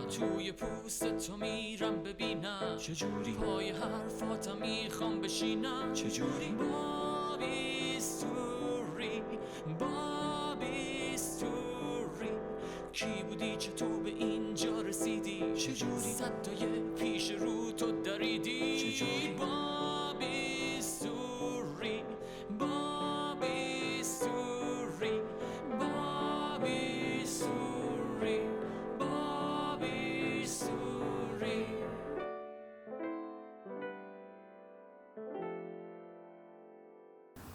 توی پوست تو میرم ببینم چجوری پای حرفاتم میخوام بشینم چجوری بابی ستوری بابی ستوری کی بودی چطور به اینجا رسیدی چجوری صدای پیش رو تو دریدی چجوری بابی ستوری بابی ستوری بابی ستوری بابی ستوری.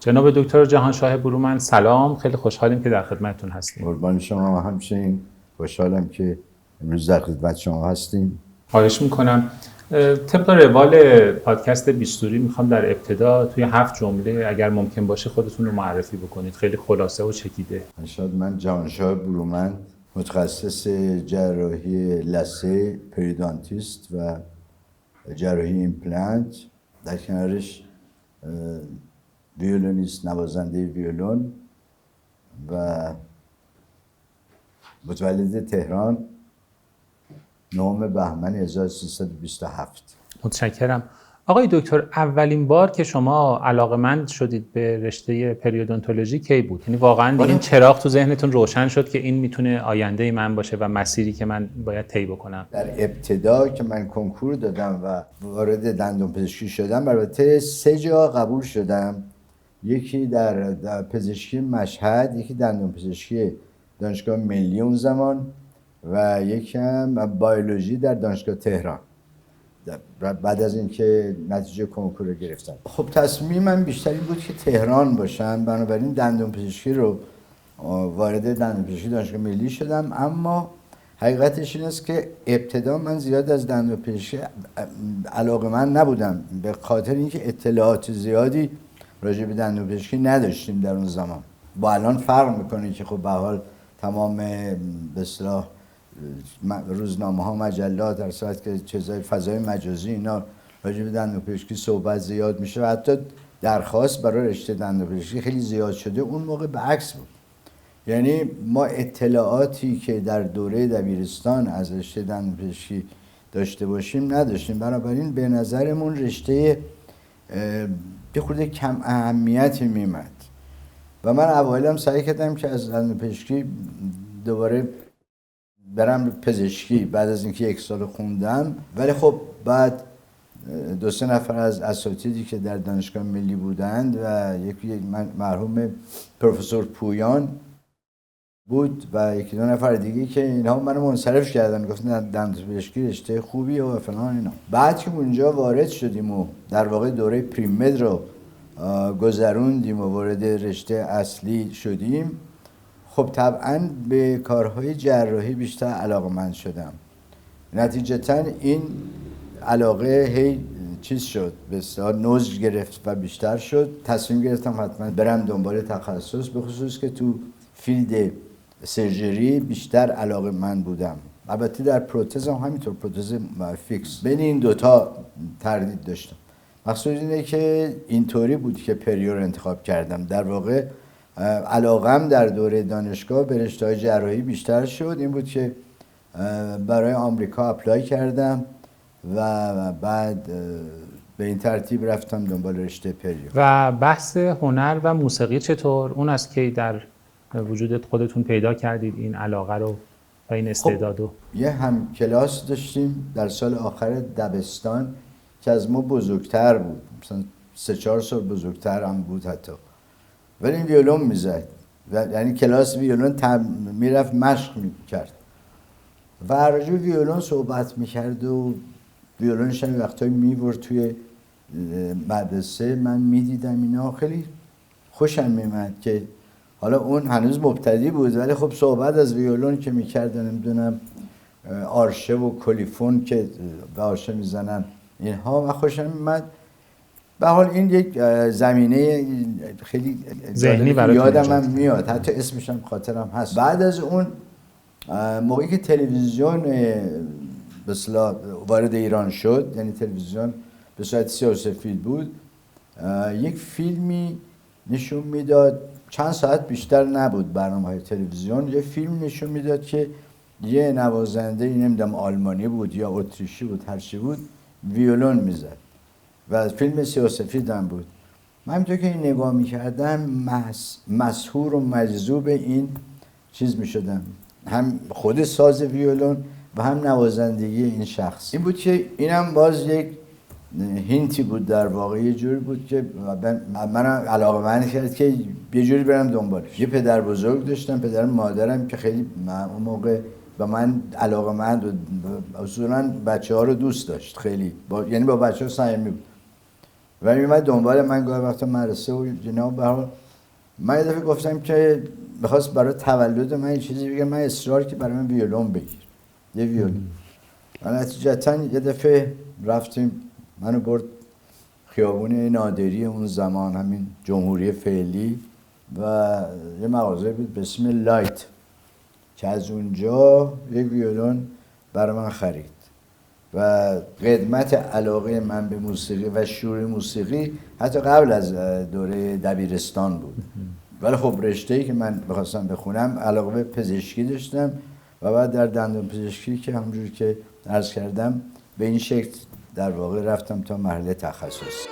جناب دکتر جهانشاه برومند سلام، خیلی خوشحالیم که در خدمتتون هستیم. قربان شما. همچنین خوشحالم که امروز در خدمت شما هستیم. خواهش میکنم. طبق روال پادکست بیستوری میخوام در ابتدا توی 7 جمله اگر ممکن باشه خودتون رو معرفی بکنید، خیلی خلاصه و چکیده. من جهانشاه برومند، متخصص جراحی لثه، پریدانتیست و جراحی ایمپلنت، در کنارش ویولونیست، نوازنده ویولون و متولد تهران 9 بهمن 1327. متشکرم. آقای دکتر، اولین بار که شما علاقه‌مند شدید به رشته پریودونتولوژی کی بود؟ یعنی واقعا این چراغ تو ذهنتون روشن شد که این میتونه آینده من باشه و مسیری که من باید طی بکنم؟ در ابتدا که من کنکور دادم و وارد دندانپزشکی شدم، البته 3 جا قبول شدم. یکی در پزشکی مشهد، یکی دندانپزشکی دانشگاه ملی اون زمان و یکی هم بیولوژی در دانشگاه تهران. بعد از اینکه نتیجه کنکور رو گرفتم، خب تصمیمم بیشتر این بود که تهران باشم، بنابراین دندانپزشکی رو وارد دندانپزشکی دانشگاه ملی شدم. اما حقیقتش این است که ابتدا من زیاد از دندانپزشکی علاقه‌مند نبودم، به خاطر اینکه اطلاعات زیادی راجع به دندانپزشکی نداشتیم در اون زمان. با الان فرق میکنه که خب به حال تمام به اصطلاح روزنامه‌ها، مجلات، در صورت که چیزای فضای مجازی اینا راجع به دندانپزشکی صحبت زیاد میشه و حتی درخواست برای رشته دندانپزشکی خیلی زیاد شده. اون موقع به عکس بود، یعنی ما اطلاعاتی که در دوره دبیرستان از رشته دندانپزشکی داشته باشیم نداشتیم. بنابراین به نظرمون رشته یه خورده کم اهمیتی میمد و من اوایلم سعی کردم که از دندانپزشکی دوباره برم پزشکی بعد از اینکه 1 سال خوندم. ولی خب بعد 2-3 نفر از اساتیدی که در دانشگاه ملی بودند و یکی مرحوم پروفسور پویان بود و 1-2 نفر دیگه که اینها منو منصرف کردن، گفتن دندانپزشکی رشته خوبیه و فلان اینا. بعد که اونجا وارد شدیم و در واقع دوره پریمد رو گذروندیم و وارد رشته اصلی شدیم، خب طبعا به کارهای جراحی بیشتر علاقه‌مند شدم. نتیجتاً این علاقه هی چیز شد، به اصطلاح نضج گرفت و بیشتر شد. تصمیم گرفتم حتما برم دنبال تخصص، به خصوص که تو فیلد سرجری بیشتر علاقه‌مند بودم. البته در پروتز هم همینطور، پروتز فیکس. بین این دوتا تردید داشتم. مقصود اینه که اینطوری بود که پریو رو انتخاب کردم. در واقع علاقم در دوره دانشگاه به رشته‌های جراحی بیشتر شد. این بود که برای آمریکا اپلای کردم و بعد به این ترتیب رفتم دنبال رشته پریو. و بحث هنر و موسیقی چطور؟ اون از کی در وجود خودتون پیدا کردید این علاقه رو و این استعدادو؟ یه هم کلاس داشتیم در سال آخر دبستان که از ما بزرگتر بود، مثلا 3-4 سال بزرگتر هم بود حتی، ولی این ویولون میزد و یعنی کلاس ویولون میرفت مشق میکرد و راجع به ویولون صحبت میکرد و ویولونش هم وقتایی میبرد توی مدرسه. من میدیدم اینا، خیلی خوشم میمد که حالا اون هنوز مبتدی بود ولی خب صحبت از ویولون که میکرد، نمیدونم آرشه و کلیفون که به آرشه میزنن اینها، و خوشم میمد. به حال این یک زمینه خیلی ذهنی برای یادم هم میاد، حتی اسمش هم خاطرم هست. بعد از اون موقعی که تلویزیون به اصطلاح وارد ایران شد، یعنی تلویزیون به صورت سیاه‌وسفید بود، یک فیلمی نشون میداد، چند ساعت بیشتر نبود برنامه‌های تلویزیون، یه فیلم نشون میداد که یه نوازنده نمیدونم آلمانی بود یا اتریشی بود هر چی بود ویولون میزد و فیلم سیاه‌وسفید هم بود. من همینطور که این نگاه میکردم مسحور و مجذوب این چیز میشدم، هم خود ساز ویولون و هم نوازندگی این شخص. این بود که اینم باز یک هینتی بود، در واقع یه جوری بود که من علاقه‌مند کرد که یه جوری برم دنبالش. یه پدر بزرگ داشتم، پدر مادرم که خیلی اون موقع به من علاقه‌مند و اصولاً بچه‌ها رو دوست داشت خیلی، یعنی با بچه‌ها صمیمی بود و میومد دنبال من گاهی وقتا مدرسه و جناب. به هر حال من یه دفعه گفتم که بخواست برای تولد من یه چیزی بگم، من اصرار که برای من ویولون بگیر، یه ویولون. و نتیجتاً یه دفعه رفتیم، منو برد خیابون نادری اون زمان، همین جمهوری فعلی، و یه مغازه بود به اسم لایت که از اونجا یک ویولون برای من خرید و قدمت علاقه من به موسیقی و شور موسیقی حتی قبل از دوره دبیرستان بود. ولی خب رشته‌ای که من بخواستم بخونم علاقه به پزشکی داشتم و بعد در دندان پزشکی که همونجوری که عرض کردم به این شکل در واقع رفتم تا مرحله تخصص.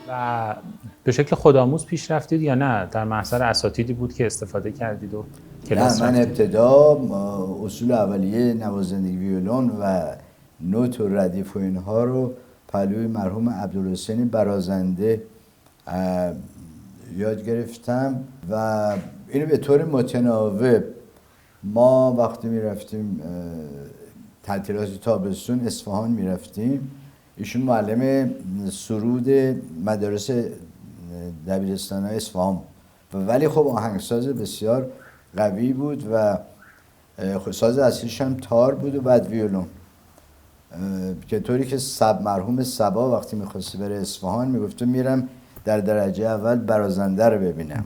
و به شکل خودآموز پیش رفتید یا نه در محضر اساتیدی بود که استفاده کردید و کلاس نه، من رفتید؟ ابتدا اصول اولیه نوازندگی ویولون و نوت و ردیف و اینها رو پهلوی مرحوم عبدالحسین برازنده یاد گرفتم و اینو به طور متناوب ما وقتی میرفتیم تعطیلات تابستون اصفهان میرفتیم، ایشون معلم سرود مدارس دبیرستان‌های اصفهان بود، ولی خب آهنگساز بسیار قوی بود و ساز اصلیش هم تار بود و بعد ویولون، که طوری که مرحوم صبا وقتی می‌خواسته بره اصفهان میگفته میرم در درجه اول برازنده رو ببینم.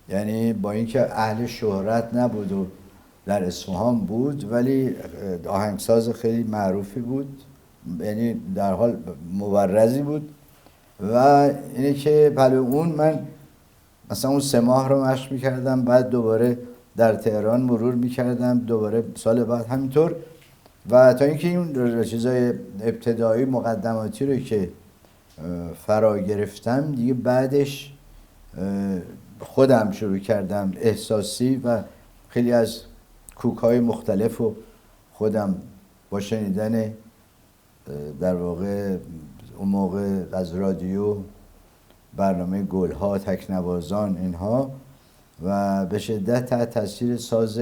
یعنی با اینکه اهل شهرت نبود و در اصفهان بود ولی آهنگساز خیلی معروفی بود، یعنی در حال مبرزی بود. و اینه که پهلو اون من مثلا اون 3 ماه رو مشق میکردم، بعد دوباره در تهران مرور میکردم، دوباره سال بعد همینطور، و تا اینکه این چیزای ابتدایی مقدماتی رو که فرا گرفتم دیگه بعدش خودم شروع کردم احساسی و خیلی از کوک‌های مختلف رو خودم با شنیدن در واقع اون موقع از رادیو برنامه گلها، تکنوازان اینها، و به شدت تحت تاثیر ساز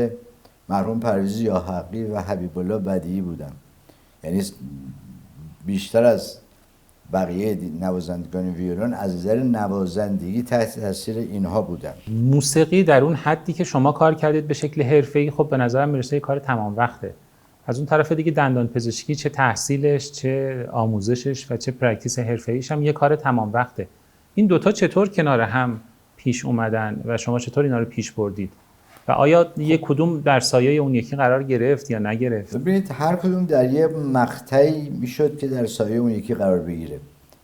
مرحوم پرویز یاحقی و حبیب الله بدیعی بودم. یعنی بیشتر از بقیه نوازندگان ویولون از نظر نوازندگی تحت تاثیر اینها بودم. موسیقی در اون حدی که شما کار کردید به شکل حرفه‌ای خب به نظرم میرسه کار تمام وقته. از اون طرف دیگه دندان پزشکی چه تحصیلش، چه آموزشش و چه پرکتیس حرفه‌ایش هم یه کار تمام وقته. این دوتا چطور کنار هم پیش اومدن و شما چطور اینا رو پیش بردید؟ و آیا یک کدوم در سایه اون یکی قرار گرفت یا نگرفت؟ ببینید هر کدوم در یه مقطعی میشد که در سایه اون یکی قرار بگیره،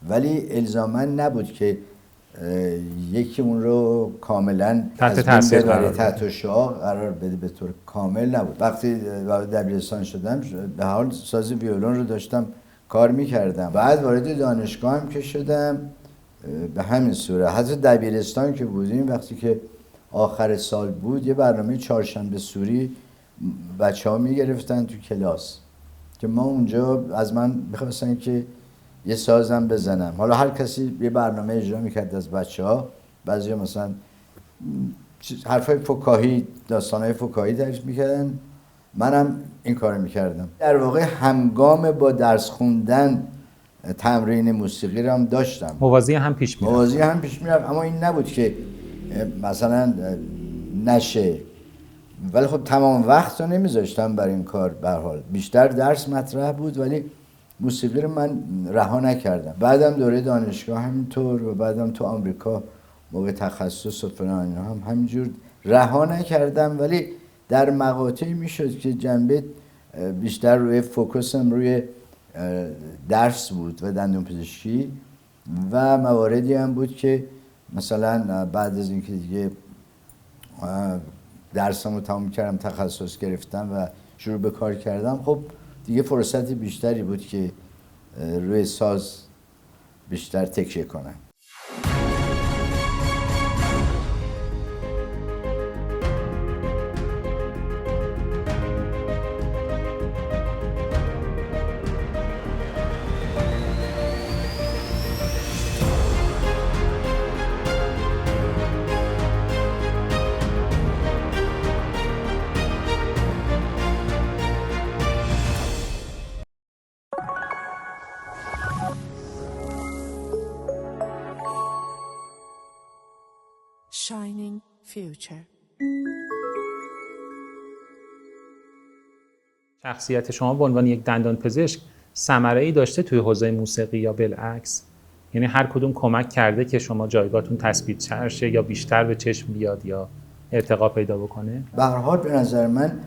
ولی الزاما نبود که یکی اون رو کاملا تحت تاثیر تحت شعاع قرار بده، به طور کامل نبود. وقتی وارد دبیرستان شدم به حال ساز ویولون رو داشتم کار میکردم، بعد وارد دانشگاه هم که شدم به همین صورت. حتی دبیرستان که بودیم وقتی که آخر سال بود یه برنامه چهارشنبه سوری بچه‌ها میگرفتن تو کلاس که ما اونجا از من می‌خواستن که یه سازم بزنم. حالا هر کسی یه برنامه اجرا میکرد از بچه‌ها، بعضی مثلا حرفای فکاهی، داستانهای فکاهی تعریف میکردن، منم این کارو میکردم. در واقع همگام با درس خوندن تمرین موسیقی رو هم داشتم، موازی هم پیش میرفت. موازی هم پیش میرفت، اما این نبود که مثلا نشه. ولی خب تمام وقت رو نمیذاشتم برای این کار. به هر حال بیشتر درس مطرح بود، ولی موسیقی رو من رها نکردم. بعدم دوره دانشگاه همینطور و بعدم تو آمریکا موقع تخصص و فلان اینا هم همینجور رها نکردم، ولی در مقاطعی میشد که جنبه بیشتر روی فوکوسم روی درس بود و دندون پزشکی، و مواردی هم بود که مثلا بعد از اینکه دیگه درسمو تمام کردم، تخصص گرفتم و شروع به کار کردم، خب دیگه فرصت بیشتری بود که روی ساز بیشتر تکیه کنم. Shining Future. شخصیت شما به عنوان یک دندان پزشک ثمره‌ای داشته توی حوزه موسیقی یا بالعکس؟ یعنی هر کدوم کمک کرده که شما جایگاهتون تثبیت شه یا بیشتر به چشم بیاد یا ارتقا پیدا بکنه؟ به هر حال به نظر من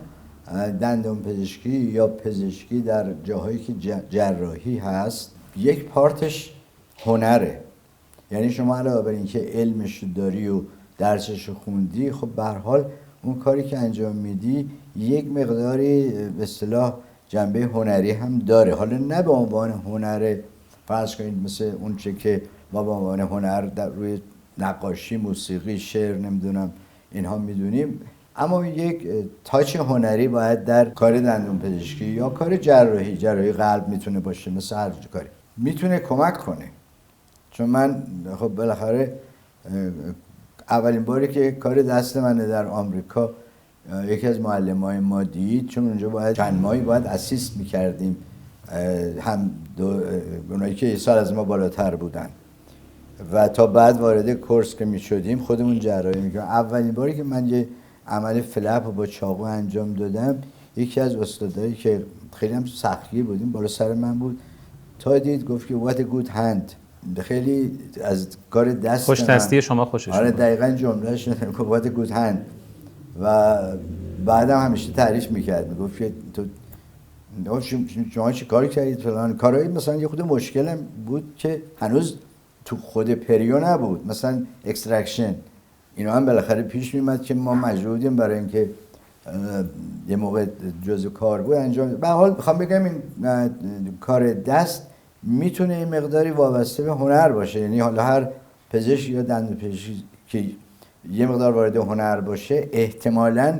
دندان پزشکی یا پزشکی در جاهایی که جراحی هست، یک پارتش هنره. یعنی شما علاوه بر اینکه علمش داری و درسش خوندی، خب به هر حال اون کاری که انجام میدی یک مقداری به اصطلاح جنبه هنری هم داره. حالا نه به عنوان هنر فرض کنید مثل اون چه که ما به عنوان هنر در روی نقاشی، موسیقی، شعر نمیدونم اینها میدونیم، اما یک تاچ هنری باید در کار دندون پزشکی یا کار جراحی قلب میتونه باشه، مثل هر کاری میتونه کمک کنه. چون من خب بالاخره اولین باری که کار دست منه در آمریکا، یکی از معلمای ما دید، چون اونجا باید چند ماهی باید اسیست میکردیم، هم اونایی که سال از ما بالاتر بودن، و تا بعد وارد کورس که میشدیم خودمون جراحی میکردیم. اولین باری که من یه عمل فلپ رو با چاقو انجام دادم، یکی از استادایی که خیلی هم سختی بودیم بالا سر من بود، تا دید گفت که what a good hand. خیلی از کار دست خوش دستی شما خوشش آره اومد. دقیقاً جملهش what a good hand. و بعدم همیشه تعریف میکرد، میگفت که تو شما چی کاری کردید فلان کارایی. مثلا یه خود مشکلم بود که هنوز تو خود پریو نبود، مثلا اکسترکشن اینا هم بالاخره پیش میمد که ما مجبور بودیم برای اینکه یه موقع جزء کار بود انجام. به هر حال میخوام بگم این کار دست میتونه یه مقداری وابسته به هنر باشه. یعنی حالا هر پزشک یا دندون پزشکی که یه مقدار وارد هنر باشه، احتمالاً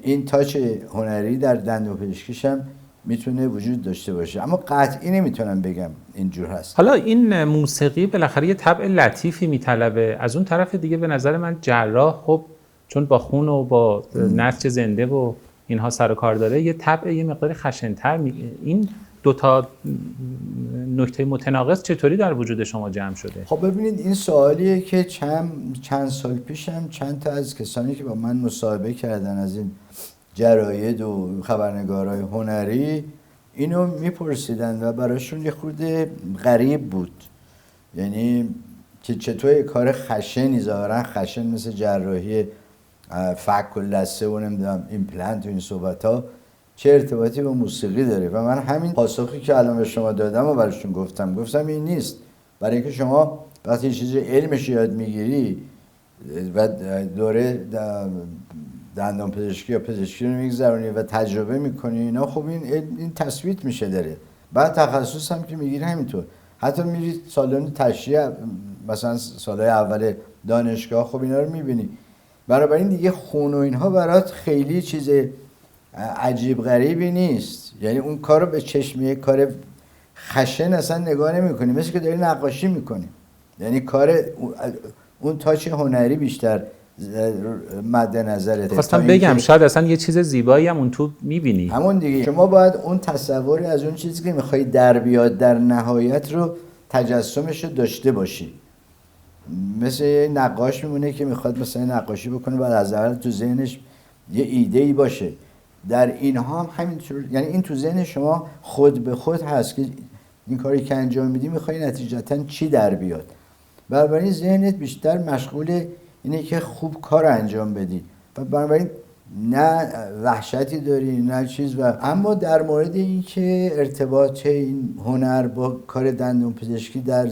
این تاچ هنری در دندون پزشکیش هم میتونه وجود داشته باشه، اما قطعی نمیتونم بگم اینجور هست. حالا این موسیقی بالاخره یه طبع لطیفی میطلبه، از اون طرف دیگه به نظر من جراح خب چون با خون و با نسج زنده و اینها سر و کار داره، یه طبع یه مقدار خشن‌تر این دوتا نکته متناقض چطوری در وجود شما جمع شده؟ خب ببینید این سوالیه که چند سال پیشم چند تا از کسانی که با من مصاحبه کردن از این جراید و خبرنگارای هنری اینو میپرسیدن و براشون یه خورده غریب بود. یعنی که چطور کار خشنی ظاهرا خشن مثل جراحی فک و لثه و نمیدونم ایمپلنت و این صحبت‌ها چه ارتباطی با موسیقی داره. و من همین پاسخی که الان به شما دادم و براشون گفتم این نیست. برای اینکه شما وقتی چیزی علمش یاد میگیری و دوره دندان پزشکی یا پزشکی رو میگذرونی و تجربه میکنی اینا، خب این تثبیت میشه داره. بعد تخصص هم که میگیری همینطور، حتی میری سالن تشریح مثلا سالهای اول دانشگاه، خب اینا رو میبینی. بنابراین دیگه خون و اینها برات خیلی چیز عجیب غریبی نیست. یعنی اون کار رو به چشم یک کار خشن اصلا نگاه نمی‌کنی، مثل که داری نقاشی می‌کنی. یعنی کار اون تاچ هنری بیشتر مد نظرته. خواستم بگم شاید اصلا یه چیز زیبایی هم اون تو می‌بینی. همون دیگه، شما باید اون تصوری از اون چیزی که می‌خوای در بیاد در نهایت رو تجسمش رو داشته باشی. مثل یه نقاش میمونه که میخواد مثلا نقاشی بکنه بعد از اول تو ذهنش یه ایده‌ای باشه. در اینها هم همینطور، یعنی این تو ذهن شما خود به خود هست که این کاری که انجام میدی میخوای نتیجتاً چی در بیاد. بنابراین ذهنت بیشتر مشغول اینه که خوب کار انجام بدی و بنابراین نه وحشتی داری نه چیز. و اما در مورد این که ارتباط این هنر با کار دندون پزشکی در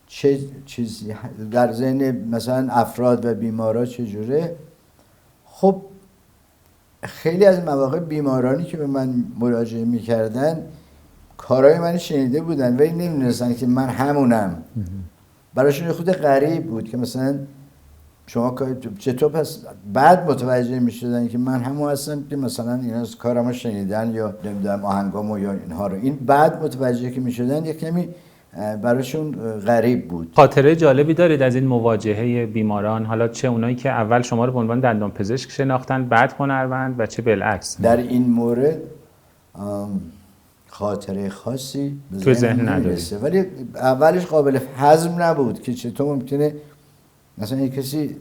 چه چیزی در ذهن مثلا افراد و بیمارا چجوره، خب خیلی از مواقع بیمارانی که به من مراجعه میکردن کارهای من شنیده بودن ولی نمیدونستن که من همونم. براشون خود غریب بود که مثلا شما چطور پس بعد متوجه میشدن که من همون هستم که مثلا اینا از کارمو شنیدن یا نمیدونم آهنگامو یا اینها رو. این بعد متوجه که میشدن یک کمی براشون غریب بود. خاطره جالبی دارید از این مواجهه بیماران، حالا چه اونایی که اول شما رو به عنوان دندان پزشک شناختن بعد هنرمند و چه بالعکس؟ در این مورد خاطره خاصی تو ذهن نداری، ولی اولش قابل هضم نبود که چطور ممکنه مثلا یک کسی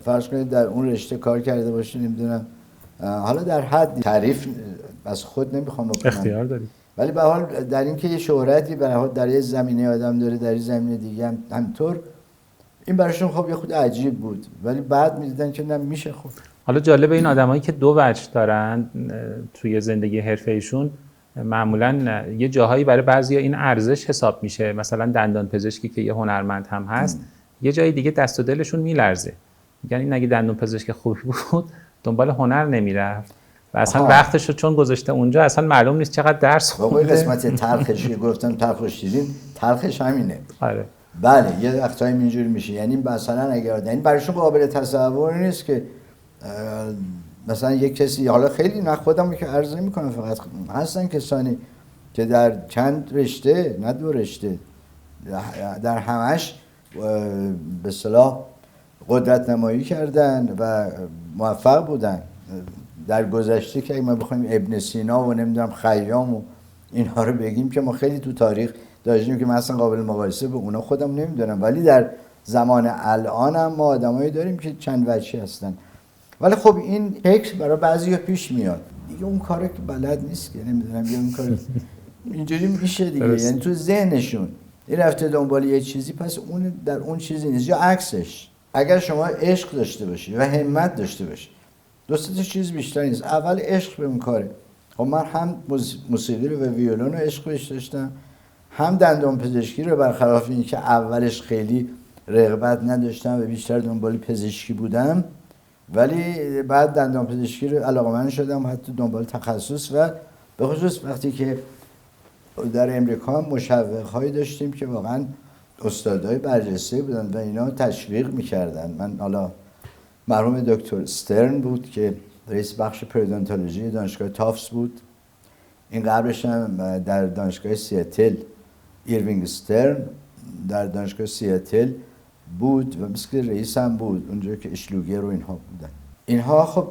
فرض کنید در اون رشته کار کرده باشه، نمیدونم حالا در حد تعریف از خود نمیخوام بکنم، اختیار دارید، ولی به حال در این که یه شهرتی به هر حال در یه زمینه آدم داره در یه زمینه دیگه هم همینطور، این براشون خب یه خود عجیب بود ولی بعد می‌دیدن که نه میشه. خب حالا جالب این آدمایی که دو وجه دارن توی زندگی حرفه‌ایشون معمولا یه جاهایی برای بعضیا این ارزش حساب میشه، مثلا دندان پزشکی که یه هنرمند هم هست یه جای دیگه دست و دلشون میلرزه، میگن این اگه دندان پزشک خوبی بود دنبال هنر نمیرفت و اصلا وقتش رو چون گذاشته اونجا اصلا معلوم نیست چقدر درس خونده. واقعا قسمت تلخش که گفتم تلخش دیدین، تلخش همینه. آره بله یه وقتایی اینجوری میشه، یعنی مثلا اگر این برایشون قابل تصور نیست که مثلا یک کسی، حالا خیلی نه خودم که عرضه میکنم، فقط هستن کسانی که در چند رشته نه دو رشته در همش به اصطلاح قدرت نمایی کردن و موفق بودن در گذشته. که اگه ما بخوایم ابن سینا و نمیدونم خیام و اینها رو بگیم که ما خیلی تو تاریخ داشتیم که مثلا قابل مقایسه به اونا خودم نمیدونم، ولی در زمان الان هم ما آدمایی داریم که چند وجهی هستن. ولی خب این فکر برای بعضیا پیش میاد دیگه، اون کاری که بلد نیست که نمیدونم یا اون کار اینجوری میشه دیگه، یعنی تو ذهنشون این رفته دنبال یه چیزی پس اون در اون چیزی نیست، یا عکسش. اگر شما عشق داشته باشی و همت داشته باشی دو تا چیز بیشتر نیست. اول عشق به اون کاره. خب من هم موسیقی رو و ویولون رو عشق بهش داشتم، هم دندان پزشکی رو برخلاف این که اولش خیلی رغبت نداشتم و بیشتر دنبال پزشکی بودم، ولی بعد دندان پزشکی رو علاقه‌مند شدم، حتی دنبال تخصص. و به خصوص وقتی که در امریکا مشوق‌هایی داشتیم که واقعا استادای برجسته بودن و اینا تشویق می‌کردن. من حالا مرحوم دکتر استرن بود که رئیس بخش پریودونتولوژی دانشگاه تافس بود، این قبلش هم در دانشگاه سیاتل ایروینگ استرن در دانشگاه سیاتل بود و مثل رئیس هم بود اونجا که اشلوگر و اینها بودن. اینها خب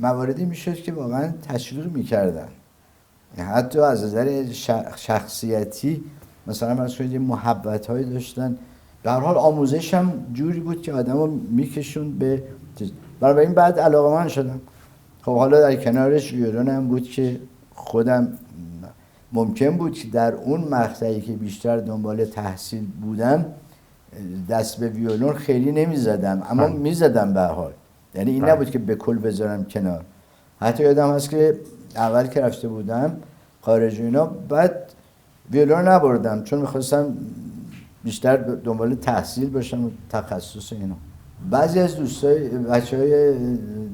مواردی میشد که واقعا تشویق میکردن، حتی از نظر شخصیتی مثلا من شاید محبت هایی داشتن. در حال آموزش هم جوری بود که آدمو میکشون به برای این بعد علاقه‌مند شدم. خب حالا در کنارش ویولون هم بود که خودم ممکن بود که در اون مقطعی که بیشتر دنبال تحصیل بودم دست به ویولون خیلی نمیزدم، اما میزدم به هر حال، یعنی این نبود که به کل بذارم کنار. حتی یادم هست که اول که رفته بودم خارج اینا بعد ویولون نبردم چون میخواستم بیشتر دنبال تحصیل باشم و تخصص اینا. بعضی از دوستای بچهای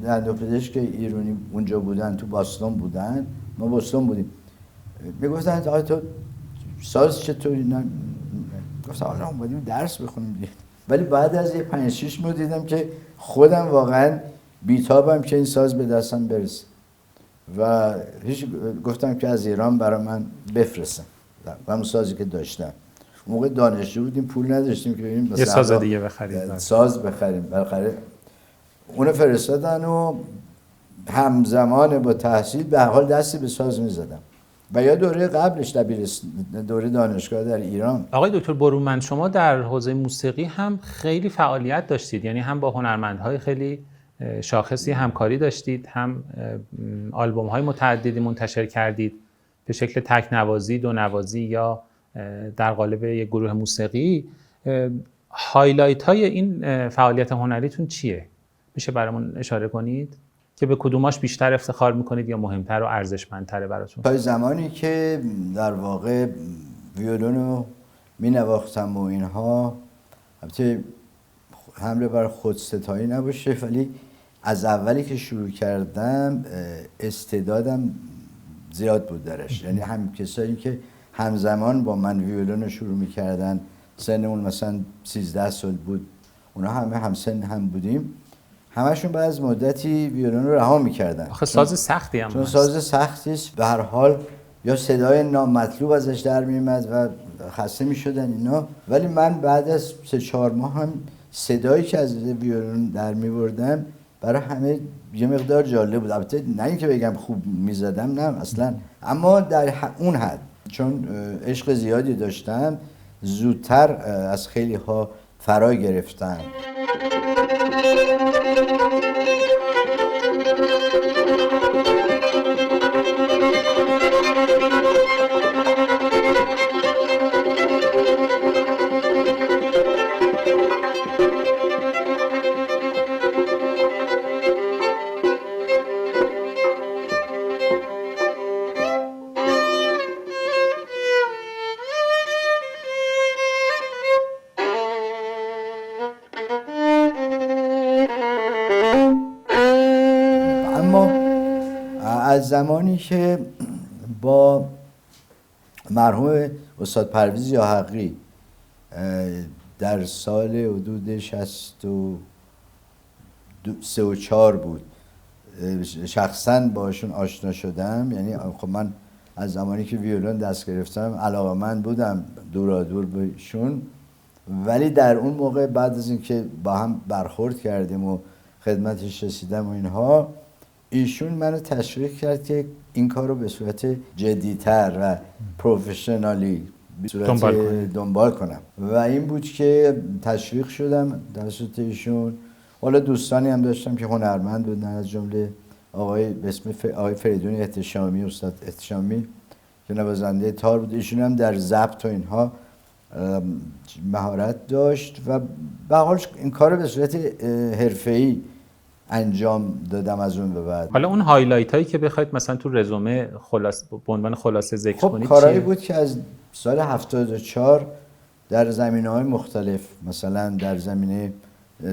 دندانپزشک ایرانی اونجا بودن، تو باستون بودن، ما باستون بودیم، میگفتن آقا تو ساز چطوری؟ نه گفتم حالا اومدیم درس بخونیم دیگه. ولی بعد از یه 5-6 ماه دیدم که خودم واقعا بیتابم که این ساز به دستم برسه و هیچ گفتم که از ایران برای من بفرستن. و همون سازی که داشتم. اون موقع دانشجو بودیم، پول نداشتیم که بریم یه ساز دیگه بخریم. ساز بخریم. بالاخره اونو فرستادن و همزمان با تحصیل به هر حال دستی به ساز می‌زدم. و یا دوره قبلش دوره دانشگاه در ایران. آقای دکتر برومند، شما در حوزه موسیقی هم خیلی فعالیت داشتید، یعنی هم با هنرمندهای خیلی شاخصی همکاری داشتید، هم آلبوم‌های متعددی منتشر کردید به شکل تک نوازی، دو نوازی یا در قالب یک گروه موسیقی. هایلایت های این فعالیت هنریتون چیه؟ میشه برامون اشاره کنید که به کدوماش بیشتر افتخار میکنید یا مهمتر و ارزشمندتره براتون؟ تا زمانی که در واقع ویولونو مینواختم و اینها، البته حمله بر خودستایی نباشه، ولی از اولی که شروع کردم استعدادم زیاد بود درش. یعنی هم کسایی که همزمان با من ویولون شروع میکردن، سنمون مثلا 13 سال بود، اونا همه همسن هم بودیم، همشون بعد از مدتی ویولون رو رها میکردن. آخه ساز سختی هم چون ساز سختی است، به هر حال یا صدای نامطلوب ازش در میومد و خسته میشدن اینا. ولی من بعد از 3-4 ماه هم صدایی که از ویولون در میبردم برای همه یه مقدار جالب بود. البته نه اینکه بگم خوب میزدم، نه اصلا، اما در اون حد، چون عشق زیادی داشتم، زودتر از خیلی ها فرا گرفتم. از زمانی که با مرحوم استاد پرویز یاحقی در سال حدود 63 و 4 بود شخصا باشون آشنا شدم. یعنی خب من از زمانی که ویولون دست گرفتم علاقه‌مند بودم دورادور بهشون، ولی در اون موقع بعد از اینکه با هم برخورد کردیم و خدمتش رسیدم و اینها، ایشون منو تشویق کرد که این کار رو به صورت جدی‌تر و پروفشنالی دنبال کنم و این بود که تشویق شدم توسط ایشون. حالا دوستانی هم داشتم که هنرمند بودن، از جمله آقای به اسم آقای فریدون احتشامی، استاد احتشامی که نوازنده تار بود. ایشون هم در ضبط و اینها مهارت داشت و به هر حال این کار رو به صورت حرفه‌ای انجام دادم از اون به بعد. حالا اون هایلایت هایی که بخواید مثلا تو رزومه به عنوان خلاصه ذکر کنید، خب کارهایی بود که از سال 74 در زمینه‌های مختلف، مثلا در زمینه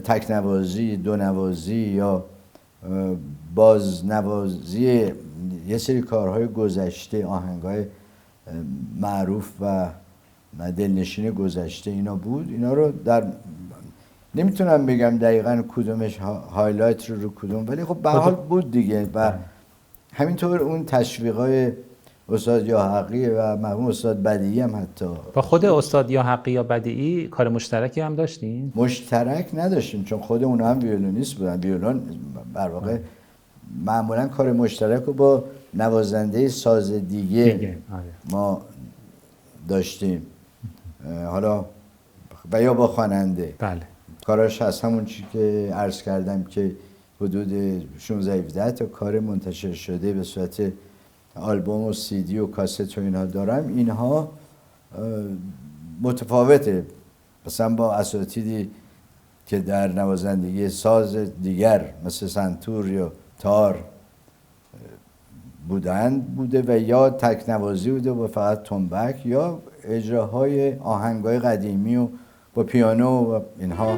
تکنوازی، دو نوازی یا بازنوازی، یه سری کارهای گذشته، آهنگ‌های معروف و دلنشین گذشته اینا بود. اینا رو نمیتونم بگم دقیقاً کدومش هایلایت رو کدوم، ولی خب به هر حال بود دیگه. و همینطور اون تشویقای استاد یاحقی و مرحوم استاد بدیعی هم حتی. با خود استاد یاحقی یا بدیعی کار مشترکی هم داشتین؟ مشترک نداشتیم چون خود اونا هم ویولونیست بودن. ویولون در واقع معمولاً کار مشترک رو با نوازنده ساز دیگه ما داشتیم، حالا و یا با خواننده. بله. کاراش هست همون چی که عرض کردم که حدود 16-17 تا کار منتشر شده به صورت آلبوم و سی دی و کاست و اینها دارم. اینها متفاوته مثلا با اساتیدی که در نوازندگی ساز دیگر مثل سنتور یا تار بوده و یا تک نوازی بوده با فقط تنبک یا اجراهای آهنگای قدیمی و با پیانو و اینها.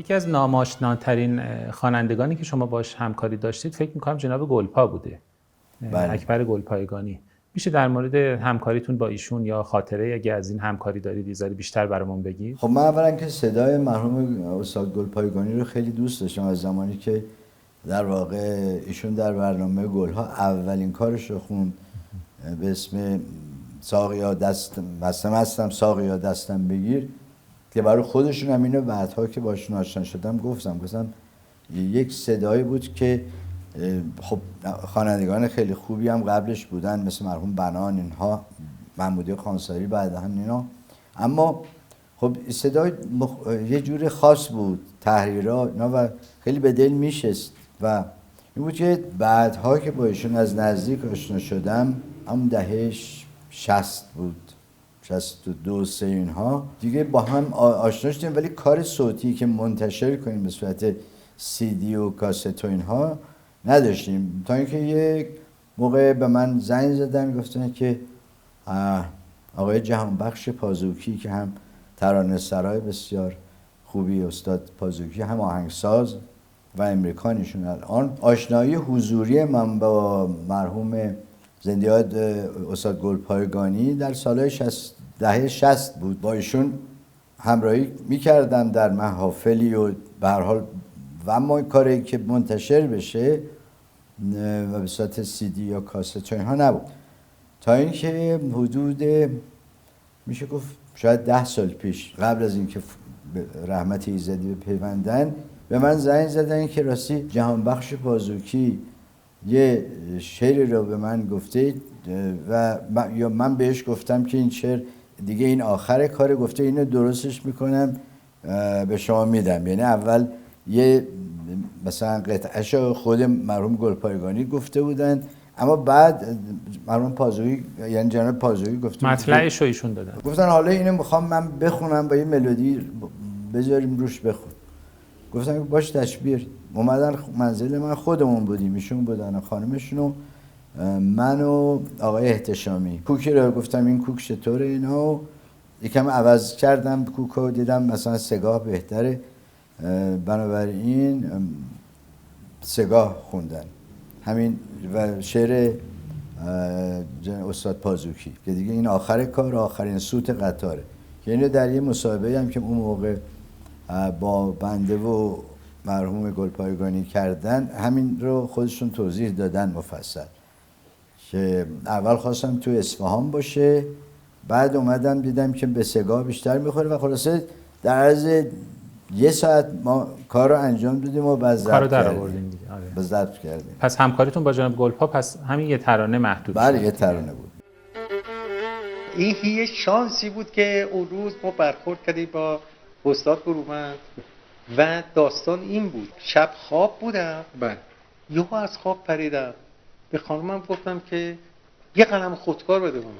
یکی از ناماشناترین خوانندگانی که شما باش همکاری داشتید فکر می‌کنم جناب گلپا بوده. بله. اکبر گلپایگانی. میشه در مورد همکاریتون با ایشون یا خاطره اگه از این همکاری دارید یه بیشتر برامون بگید؟ خب من اولا که صدای مرحوم استاد گلپایگانی رو خیلی دوست داشتم از زمانی که در واقع ایشون در برنامه گلها اولین کارش رو خوند به اسم ساقیا دستم ساقیا دستم بگیر که برای خودشون هم اینو بعدها که باشون آشنا شدم گفتم یک صدایی بود که خب خوانندگان خیلی خوبی هم قبلش بودن مثل مرحوم بنان اینها، محمودی خانساری بعدها اینا، اما خب صدای یه جور خاص بود، تحریرها اینا و خیلی به دل میشست و این بود که بعدها که با ایشون از نزدیک آشنا شدم همون دهه 60 بود، 62 3 اینها دیگه با هم آشنا شدیم، ولی کار صوتی که منتشر کنیم به صورت CD و کاست و اینها نداشتیم تا اینکه یک موقع به من زنگ زدن گفتن که آقای جهانبخش پازوکی که هم ترانه سرای بسیار خوبی استاد پازوکی هم آهنگساز و امریکانیشون الان آشنایی حضوری من با مرحوم زنده یاد استاد گلپایگانی در سالهای دهه 60 بود، با ایشون همراهی میکردم در محافلی و به هر حال و اما کاری که منتشر بشه و به صورت CD یا کاست اینها نبود تا اینکه حدود میشه گفت شاید 10 سال پیش قبل از اینکه رحمت ایزدی بپیوندن به من زنگ زدن که راستی جهانبخش پازوکی یه شعری رو به من گفته و یا من بهش گفتم که این شعر دیگه این آخر کار، گفته اینو درستش میکنم به شما میدم. یعنی اول یه مثلا قطعه‌شو خود مرحوم گلپایگانی گفته بودن اما بعد مرحوم پازویی یعنی جناب پازویی گفته مطلعش رو ایشون دادن، گفتن حالا اینو میخوام من بخونم با یه ملودی بذاریم روش بخون. گفتم باش تشبیه. اومدن منزل من، خودمون بودیم، ایشون بودن خانمشون و من و آقای احتشامی. کوکی رو گفتم این کوک چطوره اینا، یکم عوض کردم کوکو، دیدم مثلا سگاه بهتره، بنابراین سگاه خوندن همین و شعر استاد پازوکی که دیگه این آخر کار، آخرین سوت قطاره. یعنی در یه مصاحبه هم که اون موقع با بنده و مرحوم گلپایگانی کردن همین رو خودشون توضیح دادن مفصل که اول خواستم تو اصفهان باشه، بعد اومدم دیدم که به سگاه بیشتر میخوره و خلاصه در عرض یه ساعت ما کار رو انجام دادیم و بعد کارو در آوردیم دیگه. آره. ضبط کردیم. پس همکاریتون با جناب گلپا پس همین یه ترانه محدود بله یه ترانه بود. این یه شانسی بود که اون روز ما برخورد کردیم با استاد برومند و داستان این بود شب خواب بودم یهو از خواب پریدم به خانمم گفتم که یه قلم خودکار بده به من.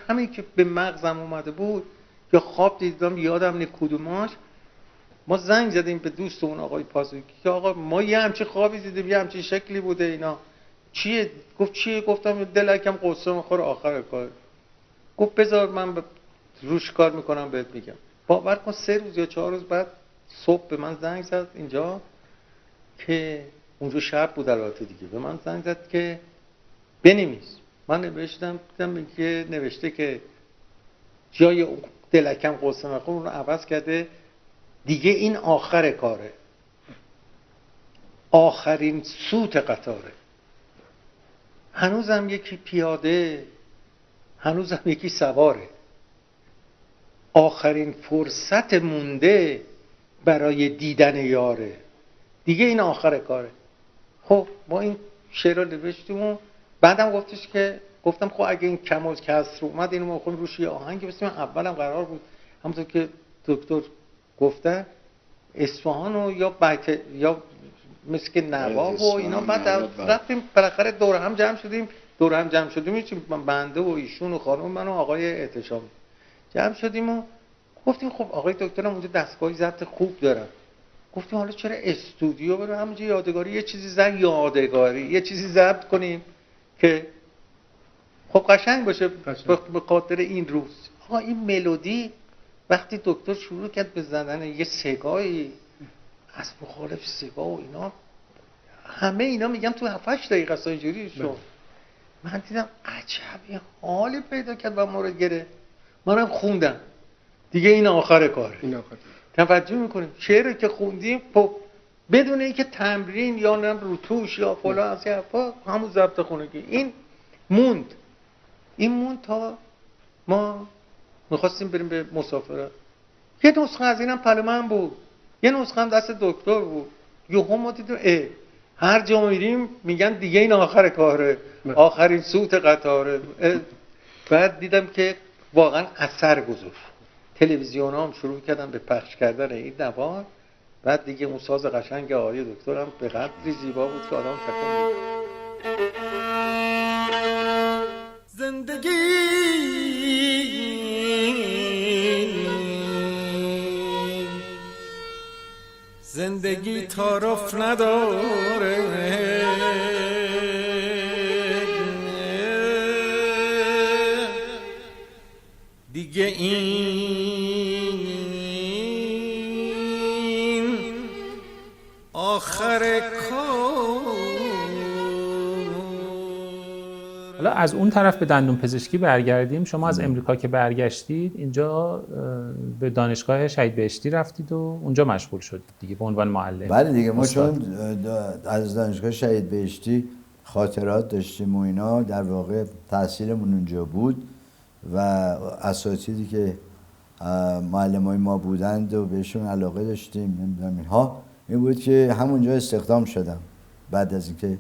همین که به مغزم اومده بود یا خواب دیدم یادم نه کدوماش، ما زنگ زدیم به دوستمون آقای پازوکی که آقا ما یه همچین خوابی دیدیم، یه همچین شکلی بوده اینا چیه؟ گفت چیه؟ گفتم دلکم قصه میخوره آخر کار. گفت بذار من روش کار میکنم بهت میگم. باور کن 3 روز یا 4 روز بعد صبح به من زنگ زد اینجا که اونجا شب بود البته دیگه، به من زنگ زد که بنویس. من نوشتم، دیدم که نوشته که جای دلکم قصه میخوره اون رو عوض کرده دیگه این آخر کاره، آخرین سوت قطاره. هنوزم یکی پیاده، هنوزم یکی سواره، آخرین فرصت مونده برای دیدن یاره، دیگه این آخر کاره. خب ما این شعر رو نوشتیم و بعدم گفتش که گفتم خب اگه این کمال کسر اومد اینو ما خود روش یه آهنگ بسیم. اولم قرار بود همونطور که دکتر گفتن اصفهان و یا مثل که نواب و اینا، بعد رفتیم بالاخره دور هم جمع شدیم چی بنده و ایشون و خانم من و آقای احتشامی جمع شدیم و گفتیم خب آقای دکترم اونجا دستگاه ضبط خوب دارن، گفتیم حالا چرا استودیو بریم همونجا یادگاری یه چیزی ضبط کنیم که خب قشنگ باشه به خاطر این روز. این ملودی وقتی دکتر شروع کرد به زدن یه سگاهی از مخالف سیگار و اینا، همه اینا میگم تو 7-8 دقیقه است اینجوری شد. من دیدم عجب یه حالی پیدا کرد و مورد گره. منم خوندم دیگه، این آخر کاره. توجه میکنیم شعر که خوندیم خب بدون اینکه تمرین یا روتوش یا فلان از حرفا، همون ضبط خونگی این موند تا ما میخواستیم بریم به مسافرت. یه نسخه از اینم پل من بود، یه نسخه هم دست دکتر بود. یهو ما دیدیم هر جا میریم میگن دیگه این آخر کاره، آخرین سوت قطاره. بعد دیدم که واقعا اثر گذاشت. تلویزیون هم شروع کردن به پخش کردن این نوار. بعد دیگه اون ساز قشنگ آقای دکتر هم به قدری زیبا بود که آدم تکون می‌خورد. زندگی تعارف نداره، دیگه این آخر کار. حالا از اون طرف به دندون پزشکی برگردیم. شما از امریکا که برگشتید اینجا به دانشگاه شهید بهشتی رفتید و اونجا مشغول شدید دیگه به عنوان معلم. بله دیگه، ما چون از دانشگاه شهید بهشتی خاطرات داشتیم و اینا، در واقع تحصیلمون اونجا بود و اساتیدی که معلمای ما بودند و بهشون علاقه داشتیم نمیدونم اینها، این بود که همونجا استخدام شدم بعد از اینکه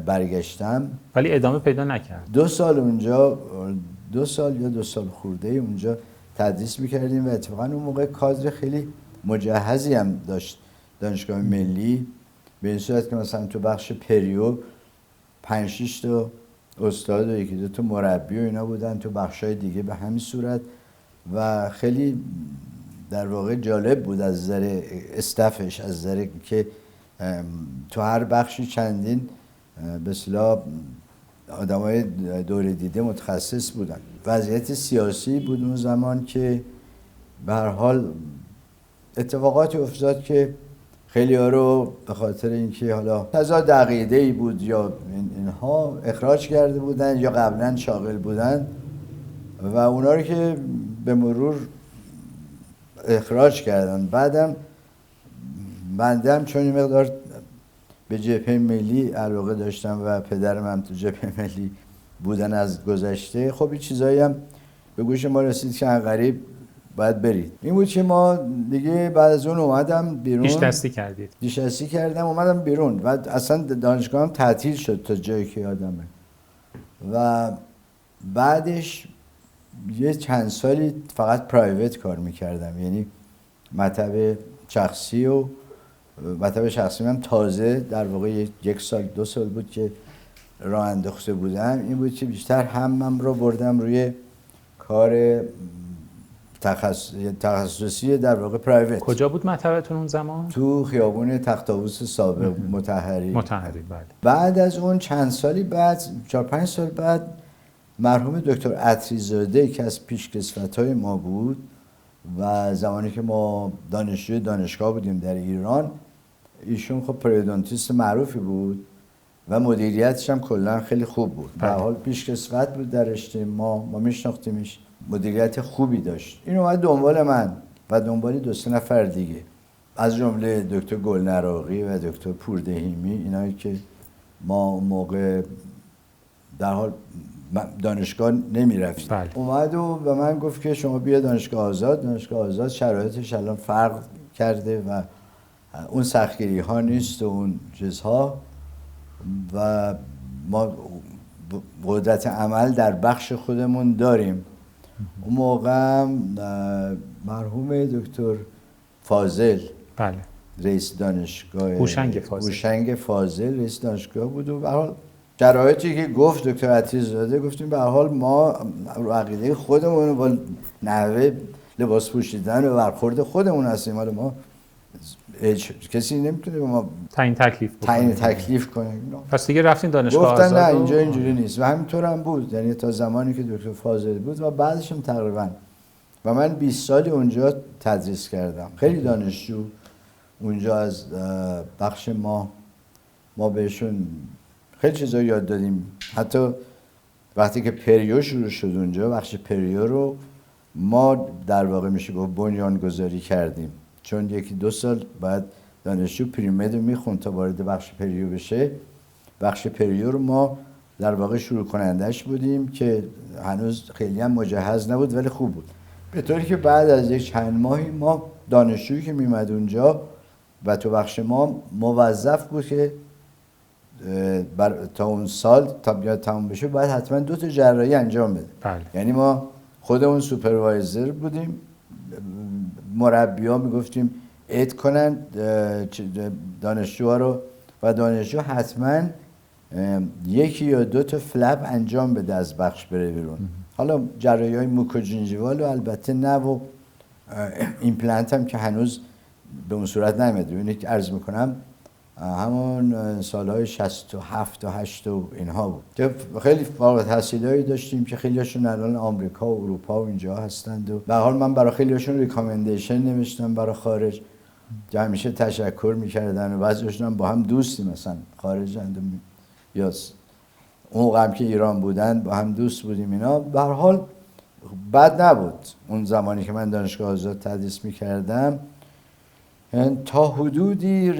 برگشتم. ولی ادامه پیدا نکرد. 2 سال اونجا، 2 سال یا 2 سال خورده اونجا تدریس میکردیم و اتفاقا اون موقع کادر خیلی مجهزی هم داشت دانشگاه ملی، به این صورت که مثلا تو بخش پریو 5-6 تا استاد و 1-2 تا مربی و اینا بودن، تو بخشای دیگه به همین صورت و خیلی در واقع جالب بود از نظر استفش، از نظر که تو هر بخشی چندین به اصطلاح آدمای دوره دیده متخصص بودن. وضعیت سیاسی بود اون زمان که به هر حال اتفاقاتی افتاد که خیلی ها رو به خاطر اینکه حالا تضاد عقیده‌ای بود یا اینها اخراج کرده بودن یا قبلا شاغل بودن و اونا رو که به مرور اخراج کردن. بعدم بنده هم چون این مقدار به جبهه ملی علاقه داشتم و پدرم هم تو جبهه ملی بودن از گذشته، خب این چیزایی هم به گوش ما رسید که غریب باید برید. این بود که ما دیگه بعد از اون اومدم بیرون. دیش دستی کردید؟ دیش دستی کردم، اومدم بیرون و اصلا دانشگاهم تعطیل شد تا جایی که یادمه و بعدش یه چند سالی فقط پرایوت کار میکردم، یعنی مطب شخصی و مطب شخصی من تازه در واقع 1 سال 2 سال بود که راه انداخته بودم. این بود که بیشتر همم رو بردم روی کار تخصصی در واقع پرایوت. کجا بود مطبتون اون زمان؟ تو خیابون تخت‌طاووس سابق مطهری. بله. بعد از اون چند سالی بعد 4-5 سال بعد مرحوم دکتر عطریزاده که از پیشکسوت‌های ما بود و زمانی که ما دانشجوی دانشگاه بودیم در ایران، ایشون خب پریودونتیست معروفی بود و مدیریتش هم کلا خیلی خوب بود. به حال پیشکسوت بود در رشته ما میشناختیمش، مدیریت خوبی داشت. این اومد دنبال من و دنبال 2-3 نفر دیگه، از جمله دکتر گلنراقی و دکتر پوردهیمی، اینایی که ما اون موقع در حال دانشگاه نمی رفتیم. اومد و به من گفت که شما بیا دانشگاه آزاد. دانشگاه آزاد شرایطش الان فرق کرده و اون سختگیری ها نیست و اون چیزها و ما قدرت عمل در بخش خودمون داریم. اون موقع مرحوم دکتر فاضل، بله، رئیس دانشگاه هوشنگ فاضل رئیس دانشگاه بود و به هر حال شرایطی که گفت دکتر عطیزاده، گفتیم به هر حال ما عقیده خودمون با نحوه لباس پوشیدن و برخورد خودمون هستیم، حالا ما کسی نمیتونه به ما تعیین تکلیف کنه. پس دیگه رفتین دانشگاه آزاد؟ گفتن نه اینجا اینجوری نیست و همینطور هم بود، یعنی تا زمانی که دکتر فاضل بود و بعدش هم تقریبا و من 20 سالی اونجا تدریس کردم. خیلی دانشجو اونجا از بخش ما بهشون خیلی چیزا یاد دادیم. حتی وقتی که پریو شروع شد اونجا، بخش پریو رو ما در واقع میشه گفت بنیانگذاری کردیم، چون 1-2 سال بعد دانشجو پریمد رو میخوند تا وارد بخش پریو بشه. بخش پریو رو ما در واقع شروع کنندش بودیم که هنوز خیلی هم مجهز نبود ولی خوب بود، به طوری که بعد از یک چند ماهی ما دانشجویی که میمد اونجا و تو بخش ما موظف بود که تا اون سال تا بیاد تموم بشه باید حتما 2 تا جراحی انجام بده. بله. یعنی ما خودمون سوپروایزر بودیم، مربی‌ها میگفتیم اید کنن دانشجوها رو و دانشجو حتما 1 یا 2 تا فلپ انجام بده از بخش بره بیرون. حالا جراحی‌های موکوجینژیوال و البته نه و ایمپلنت هم که هنوز به اون صورت نیامده. اینه که عرض میکنم همون سالهای 67 تا 8 و اینها بود که خیلی فارغ التحصیلایی داشتیم که خیلیشون الان آمریکا و اروپا و اینجا هستند و به هر حال من برای خیلیشون ریکامندیشن نوشتم برای خارج که همیشه تشکر میکردن و بعضیشون هم با هم دوستیم، مثلا خارجند یا اون موقع هم که ایران بودن با هم دوست بودیم. اینا به هر حال بد نبود اون زمانی که من دانشگاه آزاد تدریس میکردم، تا حدودی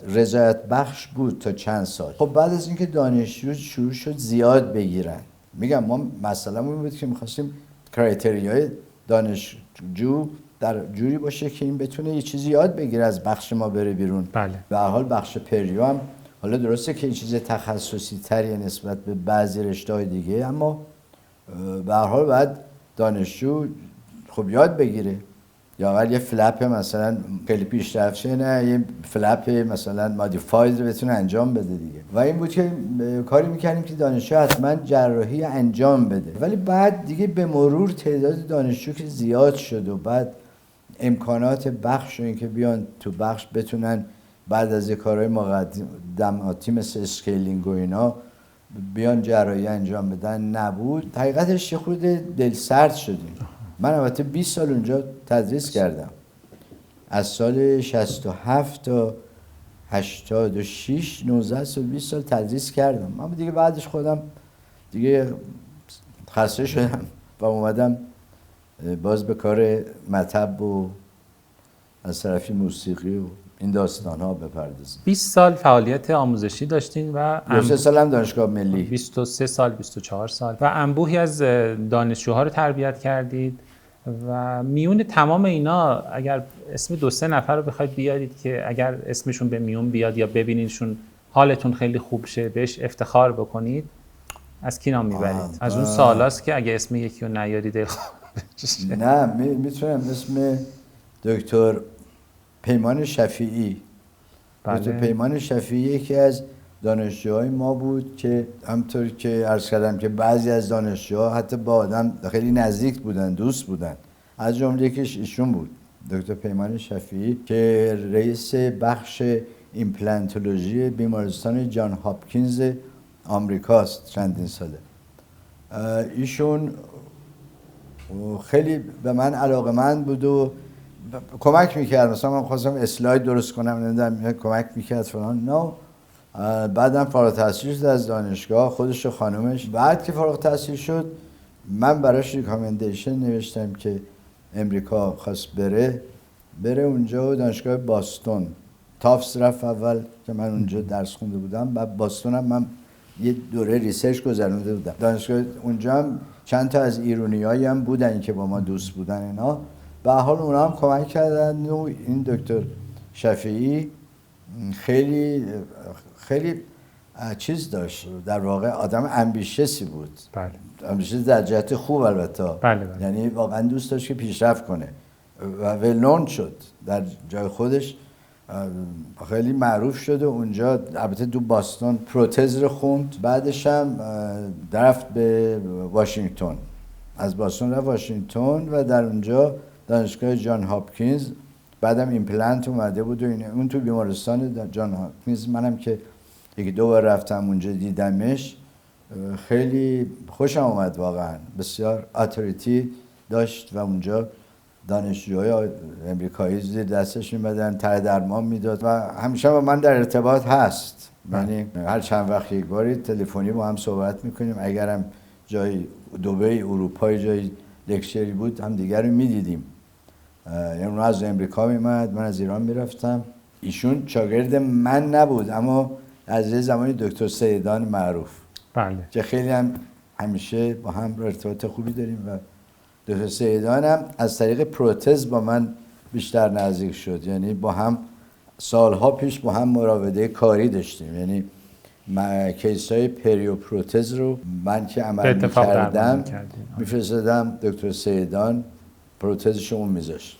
رضایت بخش بود تا چند سال. خب بعد از اینکه دانشجو شروع شد زیاد بگیرن، میگم ما مسئله‌مون بود که می‌خواستیم کرایتریای دانشجو در جوری باشه که این بتونه یه چیزی یاد بگیره از بخش ما بره بیرون. بله. به هر حال بخش پریو هم حالا درسته که این چیز تخصصی تریه نسبت به بعضی رشته‌های دیگه، اما به هر حال باید دانشجو خب یاد بگیره. یا اول یه فلپ مثلا خیلی پیشرفته نه یه فلپ مثلا مودیفاید رو بتونه انجام بده دیگه. و این بود که کاری میکردیم که دانشجو حتما جراحی انجام بده. ولی بعد دیگه به مرور تعداد دانشجو که زیاد شد و بعد امکانات بخش و اینکه بیان تو بخش بتونن بعد از کارهای مقدماتی مثل اسکیلینگ و اینا بیان جراحی انجام بدن نبود، حقیقتش یه خورده دلسرد شدیم. من البته 20 سال اونجا تدریس کردم، از سال 67 تا 86 19 سال 20 سال تدریس کردم. اما دیگه بعدش خودم دیگه خسته شدم و اومدم باز به کار مطب و از طرفی موسیقی و این داستان ها بپردازم. 20 سال فعالیت آموزشی داشتین و 23 سال هم دانشگاه ملی، 23 سال 24 سال و انبوهی از دانشجوها رو تربیت کردید و میون تمام اینا اگر اسم 2-3 نفر رو بخواید بیارید که اگر اسمشون به میون بیاد یا ببینیدشون حالتون خیلی خوب شه بهش افتخار بکنید، از کی نام میبرید؟ از اون سالاست که اگه اسم یکی رو نیارید نه میتونم اسم دکتر پیمان شفیعی. دکتر پیمان شفیعی یکی از دانشجوهای ما بود که همطور که عرض کردم که بعضی از دانشجوها حتی با آدم خیلی نزدیک بودن، دوست بودن، از جمله یکیش ایشون بود، دکتر پیمان شفیعی که رئیس بخش ایمپلنتولوژی بیمارستان جان هاپکینز آمریکاست چندین ساله. ایشون خیلی به من علاقه‌مند بود و کمک میکرد. مثلا من خواستم اسلاید درست کنم نمیدونم کمک میکرد فلان. نه بعدم فارغ التحصیل شد از دانشگاه، خودش و خانومش. بعد که فارغ التحصیل شد من براش ریکامندیشن نوشتم که امریکا خواست بره اونجا و دانشگاه باستون تافس رفت اول که من اونجا درس خونده بودم، بعد باستون هم من یه دوره ریسرچ گذرونده بودم. دانشگاه اونجا هم چند تا از ایرانیایی هم بودن که با ما دوست بودن اینا، به حال اونا هم کمک کردن و این دکتر شفیعی خیلی خیلی چیز داشت، در واقع آدم امبیشسی بود. بله. امبیشس در جهت خوب البته. بله. یعنی واقعا دوست داشت که پیشرفت کنه و ولنون شد در جای خودش، خیلی معروف شد و اونجا البته تو باستون پروتز رو خوند. بعدش هم رفت به واشنگتن، از باستون رفت واشنگتن و در اونجا دانشگاه جان هاپکینز، بعدم ایمپلنت اومده بود و اون تو بیمارستان جان هاپکینز منم که 1-2 بار رفتم اونجا دیدمش، خیلی خوشم اومد واقعا، بسیار اتوریتی داشت و اونجا دانشجوهای امریکایی زیر دستش می‌بردن، ته درمان میداد و همیشه با من در ارتباط هست. یعنی هر چند وقت یک باری تلفنی با هم صحبت میکنیم. اگرم جای دبی، اروپای جای لکچری بود هم دیگر رو میدیدیم. یعنی اون از امریکا میمد، من از ایران میرفتم. ایشون شاگرد من نبود اما از زمانی دکتر سیدان معروف، بله، که خیلی هم همیشه با هم ارتباط خوبی داریم و دکتر سیدان هم از طریق پروتز با من بیشتر نزدیک شد. یعنی با هم سالها پیش با هم مراوده کاری داشتیم. یعنی کیسای پریو پروتز رو من که عمل می‌کردم می‌فرستادم دکتر سیدان، پروتزش اون میذاشت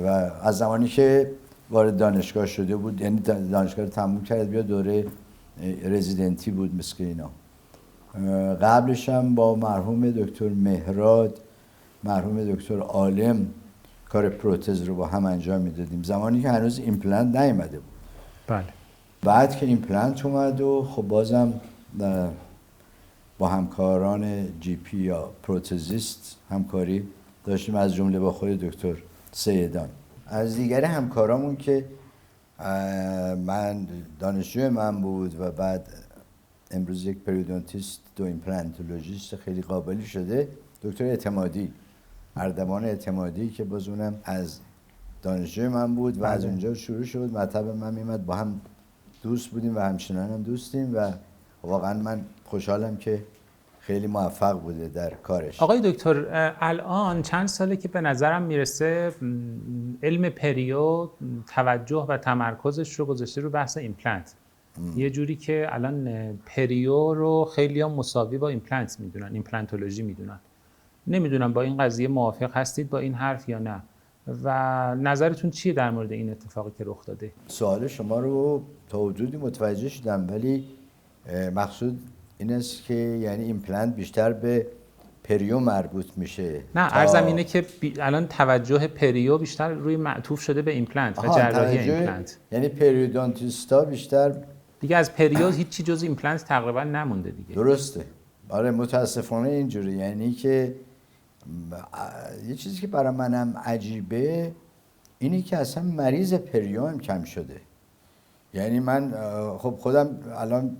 و از زمانی که وارد دانشگاه شده بود، یعنی دانشگاه رو تموم کرد، بیا دوره رزیدنتی بود مثل اینا. قبلش هم با مرحوم دکتر مهراد، مرحوم دکتر عالم کار پروتز رو با هم انجام میدادیم، زمانی که هنوز ایمپلنت نیامده بود. بله. بعد که ایمپلنت اومد و خب بازم با همکاران جی پی یا پروتزیست همکاری داشتیم، از جمله با خود دکتر سیدان. از دیگر همکارامون که من دانشجوی من بود و بعد امروز یک پریودونتیست و ایمپلنتولوژیست خیلی قابلی شده، دکتر اعتمادی، اردوان اعتمادی، که باز اونم از دانشجوی من بود و از اونجا شروع شد. مطب من میمد، با هم دوست بودیم و همچنان هم دوستیم و واقعا من خوشحالم که خیلی موفق بوده در کارش. آقای دکتر، الان چند ساله که به نظرم میرسه علم پریو توجه و تمرکزش رو گذاشته رو بحث ایمپلنت. یه جوری که الان پریو رو خیلی هم مساوی با ایمپلنت میدونن، ایمپلنتولوژی میدونن. نمیدونم با این قضیه موافق هستید با این حرف یا نه و نظرتون چیه در مورد این اتفاقی که رخ داده؟ سوال شما رو تا حدودی متوجه شدم، ولی مقصود این است که یعنی ایمپلنت بیشتر به پریو مربوط میشه. نه، عرضم اینه که الان توجه پریو بیشتر روی معطوف شده به ایمپلنت و جراحی ایمپلنت. یعنی پریودونتیستا بیشتر دیگه از پریو هیچی جز ایمپلنت تقریبا نمونده دیگه. درسته. آره متاسفانه اینجوری. یعنی که یه چیزی که برای منم عجیبه اینی که اصلا مریض پریو هم کم شده. یعنی من خب خودم الان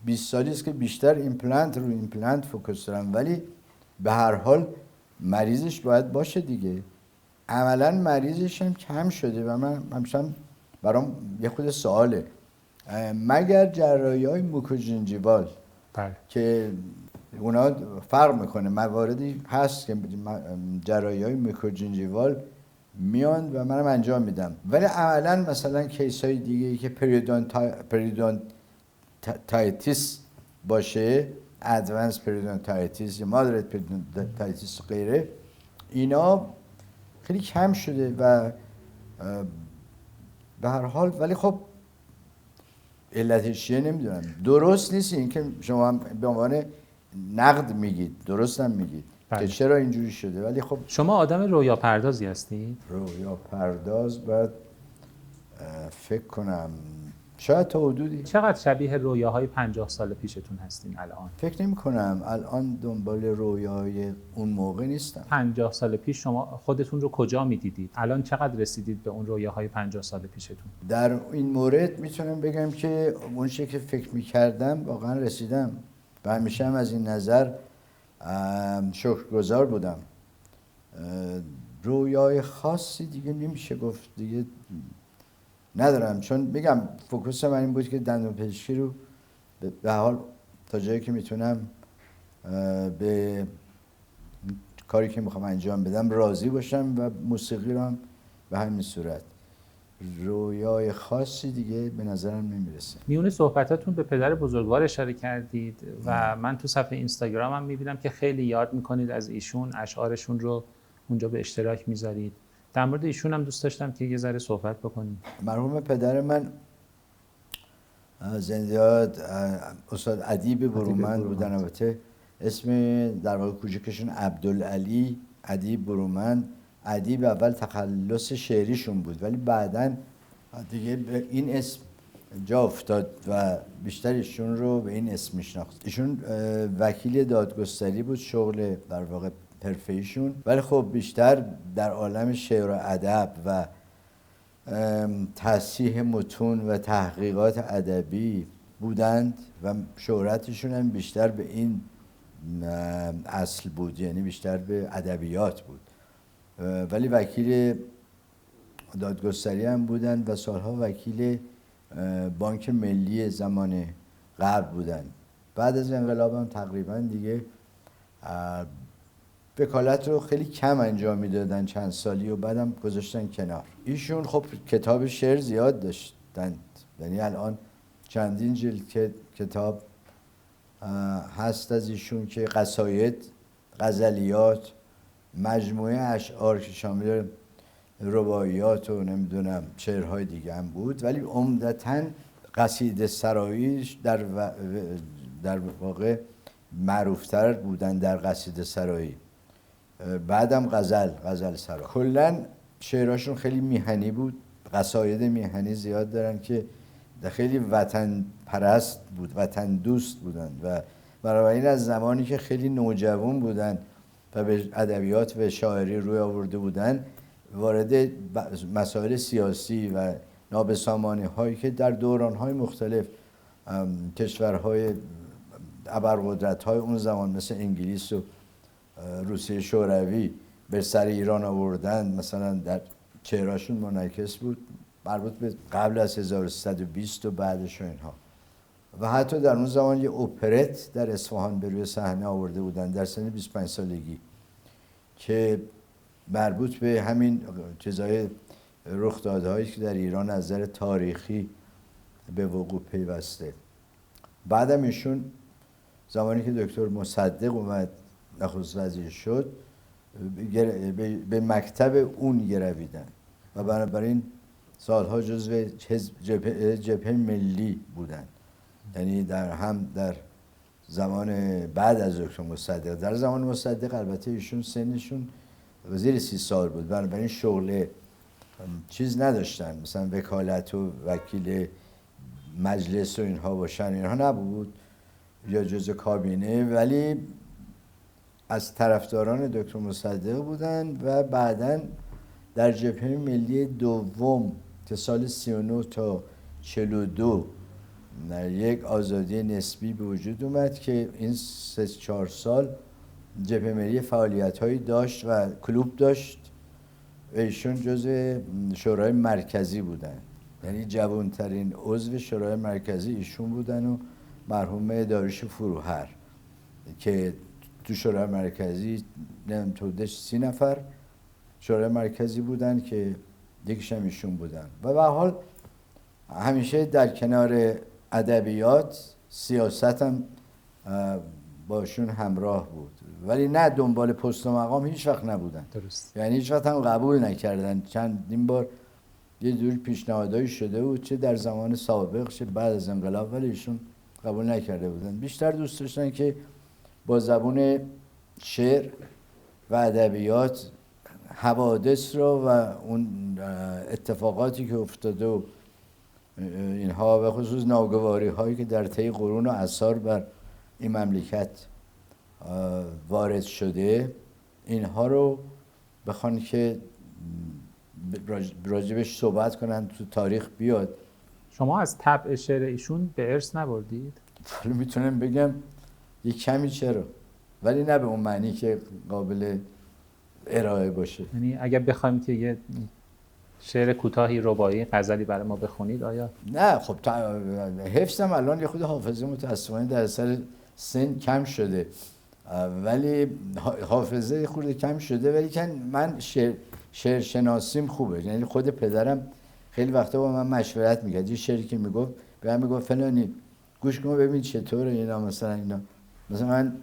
20 سالی است که بیشتر ایمپلنت رو ایمپلنت فوکس دارم، ولی به هر حال مریضش باید باشه دیگه. عملا مریضش هم کم شده و من همیشه برام یه خود سواله، مگر جراحی‌های موکوژنجیوال که اونا فرق میکنه، مواردی هست که جراحی‌های موکوژنجیوال میان و منم انجام میدم، ولی عملا مثلا کیس‌های دیگه‌ای که پریودونتایتیس باشه، ادوانس پریودونتایتیس یا مادرت پریودونتایتیس و غیره، اینا خیلی کم شده و به هر حال ولی خب علتش چیه نمیدونم. درست نیست این که شما هم به عنوان نقد میگید، درست هم میگید که چرا اینجوری شده، ولی خب شما آدم رویا پردازی هستید؟ رویا پرداز باید فکر کنم شاید تا حدودی. چقدر شبیه رویاهای 50 سال پیشتون هستین الان؟ فکر نمی کنم الان دنبال رویای اون موقع نیستم. 50 سال پیش شما خودتون رو کجا میدیدید؟ الان چقدر رسیدید به اون رویاهای 50 سال پیشتون؟ در این مورد میتونم بگم که اون چیزی که فکر میکردم واقعا رسیدم و همیشه هم از این نظر شکرگزار بودم. رویای خاصی دیگه نمیشه گفت دیگه ندارم، چون میگم فوکوس من این بود که دندون پزشکی رو به حال تا جایی که میتونم به کاری که میخوام انجام بدم راضی باشم و موسیقی رو هم به همین صورت. رویای خاصی دیگه به نظرم نمیرسه. میونه صحبتاتون به پدر بزرگوار اشاره کردید و من تو صفحه اینستاگرامم میبینم که خیلی یاد میکنید از ایشون، اشعارشون رو اونجا به اشتراک میذارید. در مورد ایشون هم دوست داشتم که یه ذره صحبت بکنیم. مرحوم پدر من زندیات استاد ادیب برومند بودن. البته اسم در واقع کوچکشون عبدالعلی ادیب برومند. ادیب اول تخلص شعریشون بود ولی بعداً دیگه به این اسم جا افتاد و بیشتر ایشون رو به این اسم میشناخت. ایشون وکیل دادگستری بود، شغل در واقع حرفه‌ایشون، ولی خب بیشتر در عالم شعر و ادب و تصحیح متون و تحقیقات ادبی بودند و شهرتشون هم بیشتر به این اصل بود، یعنی بیشتر به ادبیات بود. ولی وکیل دادگستری هم بودند و سالها وکیل بانک ملی زمان قبل بودند. بعد از انقلاب هم تقریبا دیگه وکالت رو خیلی کم انجام میدادن چند سالی و بعدم گذاشتن کنار. ایشون خب کتاب شعر زیاد داشتند، یعنی الان چندین جلد کتاب هست از ایشون که قصاید، غزلیات، مجموعه اشعار که شامل رباعیات و نمیدونم شعرهای دیگه هم بود، ولی عمدتاً قصیده سراییش در واقع معروفتر بودن در قصیده سرایی، بعدم غزل سرا. کلا شعرهاشون خیلی میهنی بود، قصاید میهنی زیاد دارن که خیلی وطن پرست بود، وطن دوست بودن و بنابراین از زمانی که خیلی نوجوان بودن و به ادبیات و شاعری روی آورده بودن، وارد مسائل سیاسی و نابسامانی هایی که در دوران های مختلف کشورهای ابرقدرت های اون زمان مثل انگلیس و روسیه شوروی به سر ایران آوردن، مثلا در چهرهاشون منعکس بود، مربوط به قبل از 1320 و بعدش و اینها. و حتی در اون زمان یه اپرت در اصفهان به روی صحنه آورده بودن در سن 25 سالگی که مربوط به همین چیزای رخدادهایی که در ایران از نظر تاریخی به وقوع پیوسته. بعدم ایشون زمانی که دکتر مصدق اومد نخست وزیر شد به مکتب اون گرویدن و بنابراین سالها جزو جبهه ملی بودن، یعنی در زمان بعد از دکتر مصدق. در زمان مصدق البته ایشون سنشون زیر 30 سال بود، بنابراین شغل چیز نداشتن، مثلا وکالت و وکیل مجلس و اینها باشن، اینها نبود یا جزء کابینه، ولی از طرفداران دکتر مصدق بودن و بعداً در جبهه ملی دوم که سال 39 تا 42 یک آزادی نسبی به وجود اومد که این 3-4 سال جبهه ملی فعالیت‌هایی داشت و کلوب داشت. ایشون جزء شورای مرکزی بودن، یعنی جوانترین عضو شورای مرکزی ایشون بودن و مرحوم داریوش فروهر که تو شورای مرکزی حدودش 30 نفر شورای مرکزی بودن که یکیش هم ایشون بودن و به هر حال همیشه در کنار ادبیات سیاست هم باشون همراه بود، ولی نه دنبال پست و مقام هیچ وقت نبودن. درست. یعنی هیچ وقت هم قبول نکردن. چندین بار یه جور پیشنهادایی شده بود چه در زمان سابق چه بعد از انقلاب، ولی ایشون قبول نکرده بودن. بیشتر دوست داشتن که با زبون شعر و ادبیات حوادث رو و اون اتفاقاتی که افتاده و اینها و خصوص ناگواری هایی که در طی قرون و عصار بر این مملکت وارد شده، اینها رو بخوان که راجبش صحبت کنن، تو تاریخ بیاد. شما از طبع شعر ایشون به ارث نبردید؟ حالا میتونم بگم یه کمی چرا، ولی نه به اون معنی که قابل ارائه باشه. یعنی اگر بخوایم که یه شعر کوتاهی، رباعی، غزلی برای ما بخونید آیا؟ نه خب حفظم الان یه خود حافظه متاسفانه در اثر سن کم شده، ولی حافظه خورده کم شده، ولی که من شعر شناسیم خوبه. یعنی خود پدرم خیلی وقتا با من مشورت میکرد، یه شعری که میگفت به من میگفت فلانی گوش کن ببین چطوره اینا، مثلا من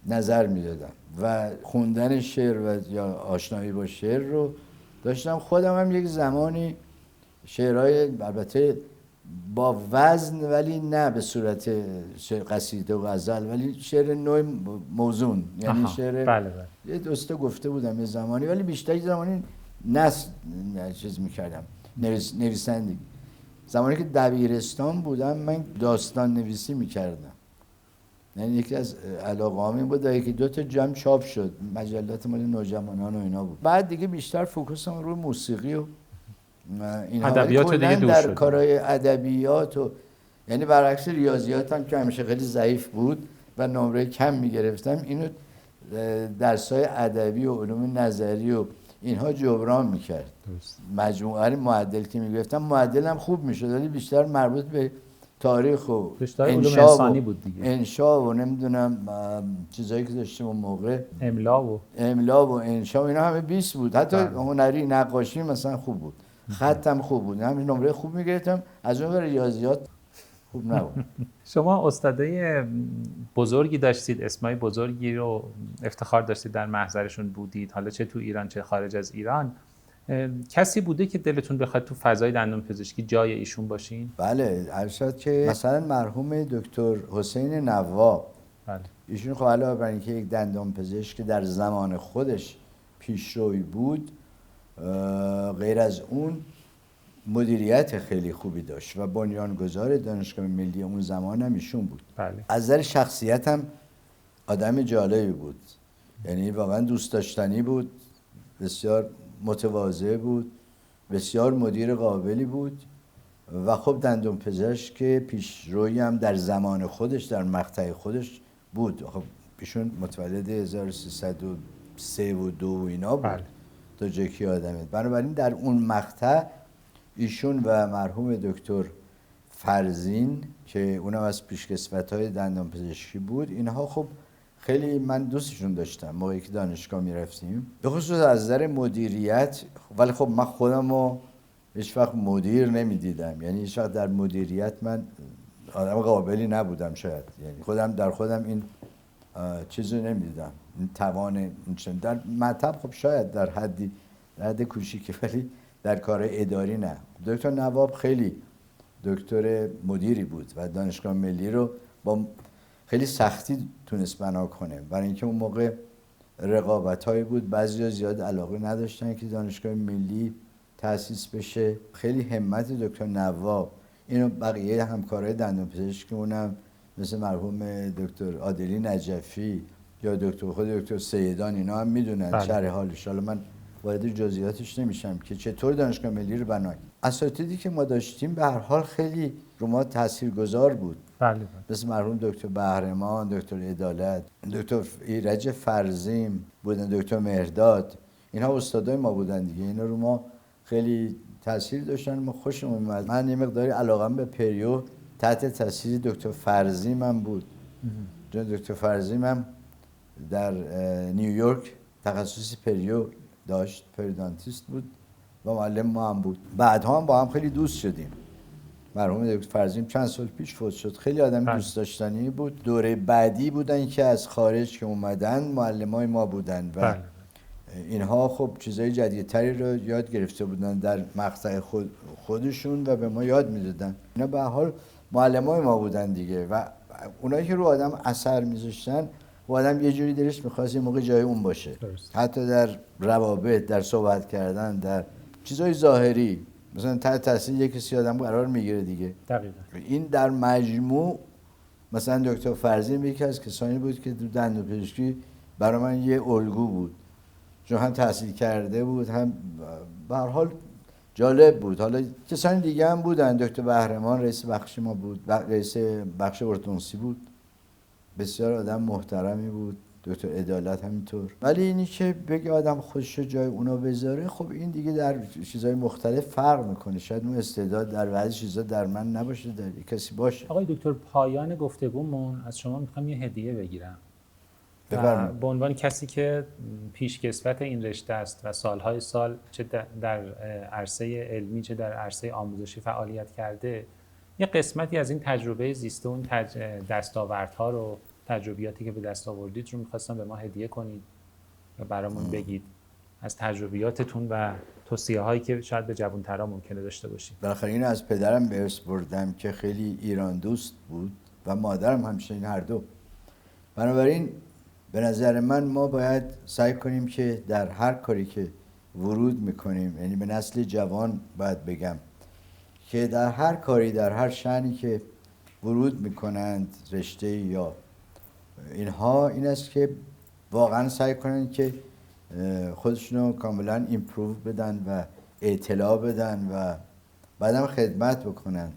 نظر میدادم و خوندن شعر و یا آشنایی با شعر رو داشتم. خودم هم یک زمانی شعرهای البته با وزن ولی نه به صورت قصیده و غزل، ولی شعر نوع موزون، یعنی شعر بله. یه دوسته گفته بودم یه زمانی، ولی بیشتر زمانی نثر چیز میکردم، یعنی یکی از علاقه‌ام این بود، یکی دو تا جمع چاپ شد، مجلات مال نوجوانان و اینا بود. بعد دیگه بیشتر فوکوسم روی موسیقی و اینا، ادبیات ولی دیگه کلاً دور در شد. کارهای ادبیات و یعنی برعکس ریاضیات هم که همیشه خیلی ضعیف بود و نمره کم میگرفتم، اینو درسای ادبی و علوم نظری و اینها جبران میکرد. مجموعه معدل که میگرفتم معدلم خوب میشد، ولی بیشتر مربوط به تاریخ و بیشتر علوم انشا انسانی و بود دیگه. انشا و نمیدونم چیزایی که داشتیم اون موقع، املا و انشا و اینا همه 20 بود. حتی هنری نقاشی مثلا خوب بود، خطم خوب بود، همین نمره خوب میگرفتم. از اون ریاضیات خوب نبود. شما استادای بزرگی داشتید، اسمای بزرگی رو افتخار داشتید در محضرشون بودید، حالا چه تو ایران چه خارج از ایران. کسی بوده که دلتون بخواد تو فضای دندون پزشکی جای ایشون باشین؟ بله، ارشد که مثلا مرحوم دکتر حسین نواب، بله. ایشون خب علاوه بر اینکه یک دندان پزشک در زمان خودش پیشروی بود، غیر از اون مدیریت خیلی خوبی داشت و بنیانگذار دانشگاه ملی اون زمان هم ایشون بود. بله. از نظر شخصیت هم آدم جالبی بود، یعنی واقعا دوست داشتنی بود، بسیار متواضع بود، بسیار مدیر قابلی بود و خب دندون پزشک پیشروی هم در زمان خودش در مقطع خودش بود. خب ایشون متولد 1303 و 2 و اینا بود. بله. تا جایی که یادمه. بنابراین در اون مقطع ایشون و مرحوم دکتر فرزین که اونم از پیشکسوت‌های دندان پزشکی بود، اینها خب خیلی من دوستشون داشتم موقعی که دانشگاه میرفتیم، به خصوص از نظر مدیریت. ولی خب من خودمو هیچ وقت مدیر نمیدیدم، یعنی هیچ وقت در مدیریت من آدم قابلی نبودم شاید، یعنی در خودم این چیزو نمیدیدم، این توان در مطلب خب شاید در حد کوچیکی، ولی در کار اداری نه. دکتر نواب خیلی دکتر مدیری بود و دانشگاه ملی رو با خیلی سختی تونست بنا کنه، برای اینکه اون موقع رقابت‌هایی بود، بعضیا زیاد علاقه نداشتن که دانشگاه ملی تأسیس بشه. خیلی همت دکتر نواب اینو بقیه همکارای دندان پزشکمونم مثل مرحوم دکتر عادلی نجفی یا خود دکتر سیدان اینا هم میدونن شرح حالش. حالا من وارد جزئیاتش نمیشم که چطور دانشگاه ملی رو بنا. اساتیدی که ما داشتیم به هر حال خیلی رو ما تاثیرگذار بود. بله. مثل مرحوم دکتر بهرمان، دکتر عدالت، دکتر ایرج فرزیم بودن، دکتر مهرداد، اینها استادای ما بودن دیگه. اینا رو ما خیلی تاثیر داشتن، ما خوشمون اومد. من یه مقداری علاقم به پریو تحت تاثیر دکتر فرزیم هم بود. دکتر فرزیم هم در نیویورک تخصص پریو داشت، پریدانتیست بود و معلم ما هم بود. بعدها هم با هم خیلی دوست شدیم. مرحوم دکتر فرزیم چند سال پیش فوت شد، خیلی آدم دوست داشتنی بود. دوره بعدی بودن که از خارج که اومدن معلمای ما بودن و اینها خب چیزای جدیدتری رو یاد گرفته بودن در مقطع خودشون و به ما یاد میدادن. اینا به هر حال معلمای ما بودن دیگه و اونایی که رو آدم اثر میذاشتن و آدم یه جوری دلش می‌خواست یه موقع جای اون باشه. حتی در روابط، در صحبت کردن، در چیزای ظاهری، مثلا تحت تاثیر یک کسی آدم قرار میگیره دیگه. دقیقاً. این در مجموع مثلا دکتر فرزین یکی از کسانی بود که تو دندون پزشکی برای من یه الگو بود، چون هم تحصیل کرده بود، هم به هر حال جالب بود. حالا کسانی دیگه هم بودن، دکتر بهرمان رئیس بخش ما بود، رئیس بخش ارتودنسی بود، بسیار آدم محترمی بود. دکتر عدالت همینطور. ولی اینی که بگه آدم خودش جای اونا بذاره، خب این دیگه در چیزهای مختلف فرق میکنه. شاید اون استعداد در بعضی چیزا در من نباشه، در کسی باشه. آقای دکتر، پایان گفتگومون از شما میخوام یه هدیه بگیرم. به عنوان کسی که پیشکسوت این رشته است و سالهای سال چه در عرصه علمی چه در عرصه آموزشی فعالیت کرده، یه قسمتی از این تجربه زیسته، اون دستاوردها رو، تجربیاتی که به دست آوردید رو می‌خواستم به ما هدیه کنید و برامون بگید از تجربیاتتون و توصیه‌هایی که شاید به جوان‌ترا ممکنه داشته باشید. بالاخره اینو از پدرم به ارث بردم که خیلی ایران دوست بود و مادرم همچنین، هر دو. بنابراین به نظر من ما باید سعی کنیم که در هر کاری که ورود می‌کنیم، یعنی به نسل جوان باید بگم که در هر کاری، در هر شأنی که ورود می‌کنند، رشته یا اینها این است که واقعا سعی کنن که خودشونو کاملا ایمپروو بدن و اطلاع بدن و بعدم خدمت بکنن.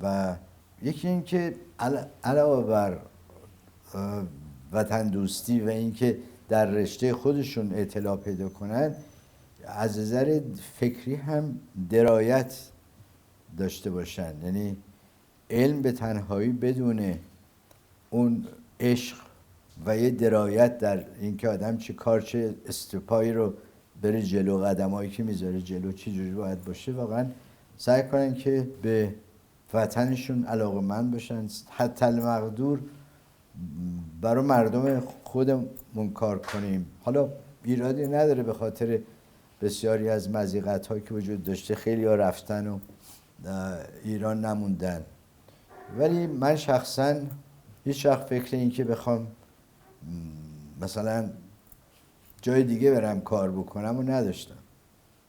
و یکی این که علاوه بر وطن دوستی و اینکه در رشته خودشون اطلاع پیدا کنن، از نظر فکری هم درایت داشته باشن. یعنی علم به تنهایی بدون اون عشق و یه درایت در اینکه آدم چه کار چه استپایی رو بره جلو، قدمایی که میذاره جلو چه جوری باید باشه، واقعا سعی کنن که به وطنشون علاقه‌مند باشن، حتی المقدور برای مردم خودمون کار کنیم. حالا ایرادی نداره، به خاطر بسیاری از مضیقت‌هایی که وجود داشته خیلی ها رفتن و ایران نموندن، ولی من شخصا هیچ وقت فکر این که بخوام مثلا جای دیگه برم کار بکنم و نداشتم.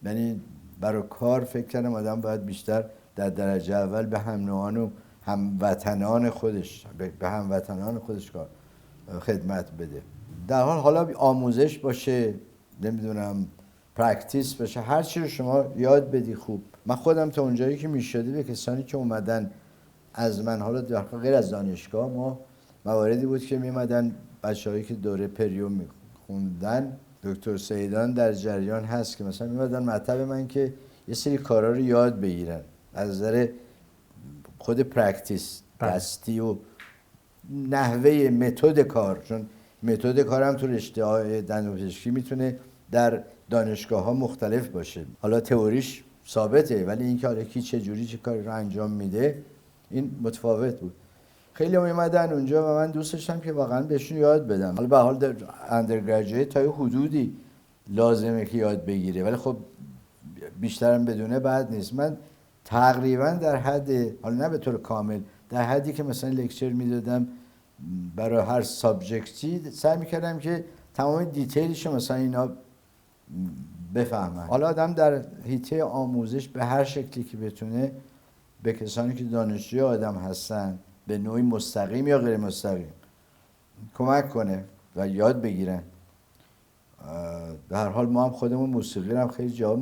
یعنی برای کار فکر کردم آدم باید بیشتر در درجه اول به هم نوعان و هموطنان خودش کار خدمت بده. در حالا آموزش باشه، نمیدونم پرکتیس باشه، هر چی رو شما یاد بدی خوب. من خودم تا اونجایی که میشده به کسانی که اومدن از من، حالا در غیر از دانشگاه، ما مواردی بود که میمدن بچه‌هایی که دوره پریو میخوندن، دکتر سیدان در جریان هست که مثلا میمدن مطلب من که یه سری کارا رو یاد بگیرن از نظر خود پرکتیس دستی و نحوه متد کار، چون متد کارم تو رشته دندانپزشکی میتونه در دانشگاه ها مختلف باشه. حالا تئوریش ثابته، ولی اینکه حالا کی چه جوری چه کاری رو انجام میده این متفاوت بود. خیلی اومدن اونجا و من دوست داشتم که واقعا بهشون یاد بدم. حالا به حال در اندرگراجویت تا یه حدودی لازمه که یاد بگیره، ولی خب بیشترم بدونه بد نیست. من تقریبا در حد، حالا نه به طور کامل، در حدی که مثلا لکچر میدادم برای هر سابجکتی سعی میکردم که تمام دیتیلش مثلا اینا بفهمن. حالا آدم در حیطه آموزش به هر شکلی که بتونه به کسانی که دانشجوی آدم هستن به نوعی مستقیم یا غیر مستقیم کمک کنه و یاد بگیرن. به هر حال ما هم خودمون موسیقی هم خیلی جا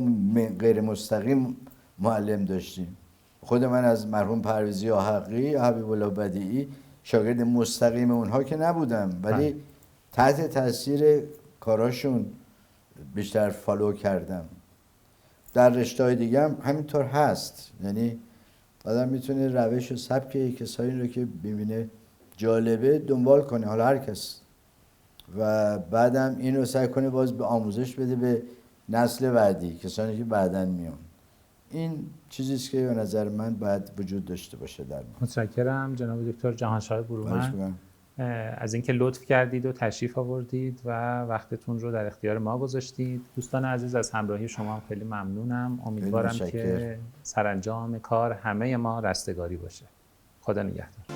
غیر مستقیم معلم داشتیم. خود من از مرحوم پرویزی آحقی، حبیب الله بدیعی شاگرد مستقیم اونها که نبودم، ولی تحت تاثیر کاراشون بیشتر فالو کردم. در رشته‌های دیگه هم همینطور هست. یعنی آدم میتونه روش و سبک کسایی رو که ببینه جالبه دنبال کنه، حالا هر کس، و بعدم اینو سعی کنه باز به آموزش بده به نسل بعدی، کسانی که بعداً میان. این چیزیست که به نظر من باید وجود داشته باشه در ما. متشکرم جناب دکتر جهانشاه برومند از اینکه لطف کردید و تشریف آوردید و وقتتون رو در اختیار ما گذاشتید. دوستان عزیز، از همراهی شما هم خیلی ممنونم. امیدوارم که سرانجام کار همه ما رستگاری باشه. خدا نگهدار.